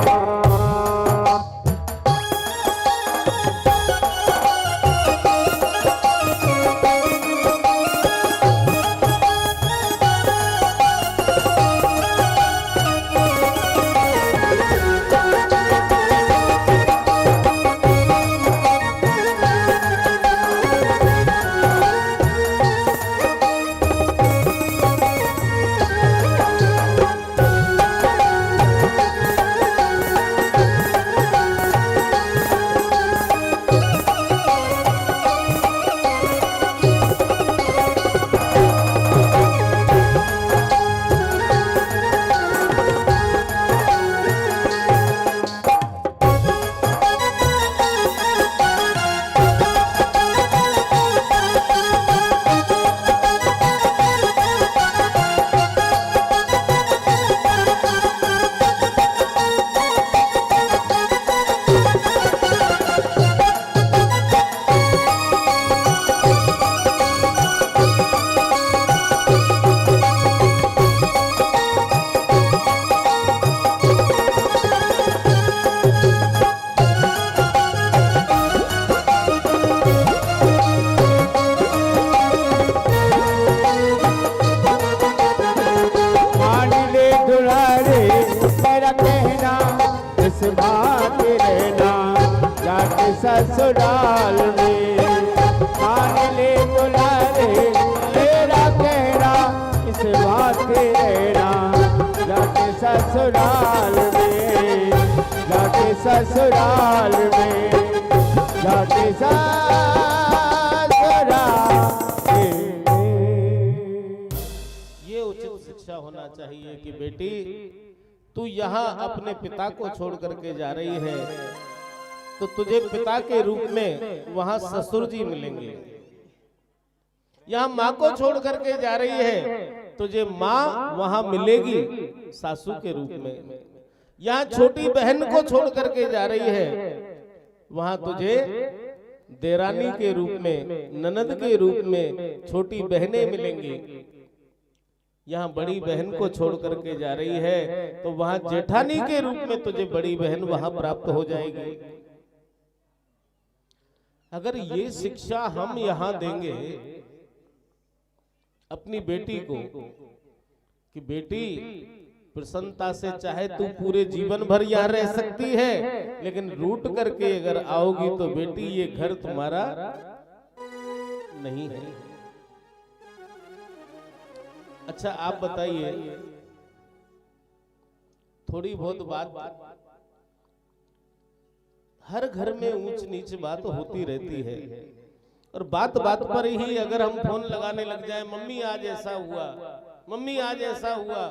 ससुराल में मान ले दुलारे मेरा कहना इस बात के रहना जाके ससुराल में जाके ससुराल में जाके ससुराल में। ये उचित शिक्षा होना चाहिए कि बेटी तू यहाँ अपने पिता को छोड़ करके जा रही है तो तुझे पिता के रूप में वहां ससुर जी मिलेंगे। यहाँ माँ को छोड़ करके जा रही है तुझे माँ वहां मिलेगी सासू के रूप में। यहाँ छोटी बहन को छोड़ करके जा रही है वहां तुझे देरानी के रूप में, ननद के रूप में छोटी बहनें मिलेंगी। यहाँ बड़ी बहन को छोड़ करके जा रही है तो वहां जेठानी के रूप में तुझे बड़ी बहन वहां प्राप्त हो जाएगी। अगर ये शिक्षा हम यहाँ देंगे अपनी बेटी को कि बेटी प्रसन्नता से चाहे तू पूरे जीवन भर यहाँ रह सकती है लेकिन रूठ करके अगर आओगी तो बेटी ये घर तुम्हारा नहीं है। अच्छा आप बताइए, थोड़ी बहुत बात हर घर में ऊंच नीच बात होती रहती है और बात बात पर ही अगर हम फोन लगाने लग जाए मम्मी आज ऐसा हुआ, मम्मी आज ऐसा हुआ,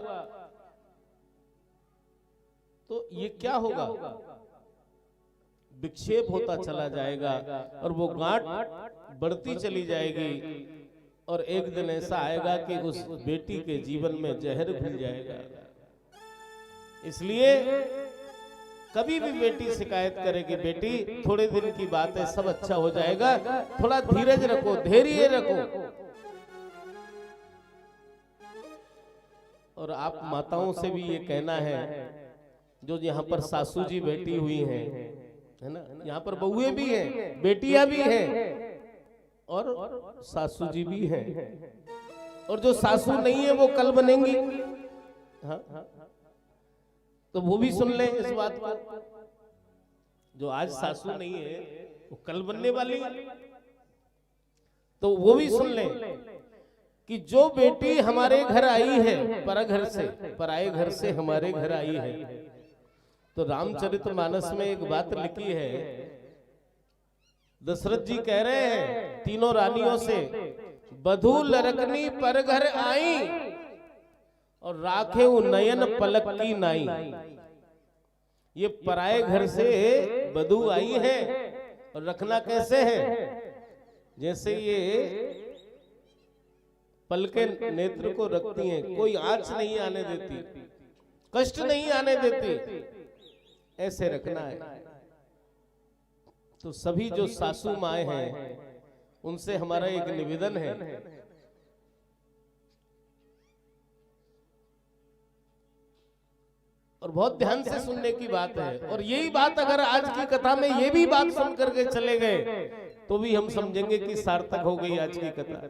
तो ये क्या होगा? विक्षेप होता चला जाएगा और वो गांठ बढ़ती चली जाएगी और एक दिन ऐसा आएगा कि उस बेटी के जीवन में जहर घुल जाएगा। इसलिए कभी भी बेटी शिकायत करेगी बेटी थोड़े दिन की बात है सब अच्छा हो जाएगा, थोड़ा धीरज रखो, धैर्य रखो। और आप माताओं से भी ये कहना है जो यहाँ पर सासू जी बैठी हुई हैं, है ना, यहाँ पर बहुएं भी हैं, बेटियां भी हैं और सासू जी भी हैं। और जो सासू नहीं है वो कल बनेंगी। हाँ, तो वो भी सुन ले इस बात को, जो आज सासू नहीं है वो कल बनने वाली, तो वो भी सुन ले कि जो बेटी हमारे घर आई है परघर से, पराए घर से हमारे घर आई है, तो रामचरितमानस में एक बात लिखी है, दशरथ जी कह रहे हैं तीनों रानियों से, बधू लरकनी परघर आई और राखे नयन पलक की नाई। ये पराए घर से बधू आई है और रखना कैसे है? जैसे ये पलके नेत्र को रखती हैं, कोई आंच नहीं आने देती, कष्ट नहीं आने देती, ऐसे रखना है। तो सभी जो सासू माए हैं उनसे हमारा एक निवेदन है, और बहुत ध्यान से सुनने की बात है। और यही बात अगर आज की कथा में ये भी बात सुन करके चले गए तो भी हम समझेंगे कि सार्थक हो गई आज की कथा।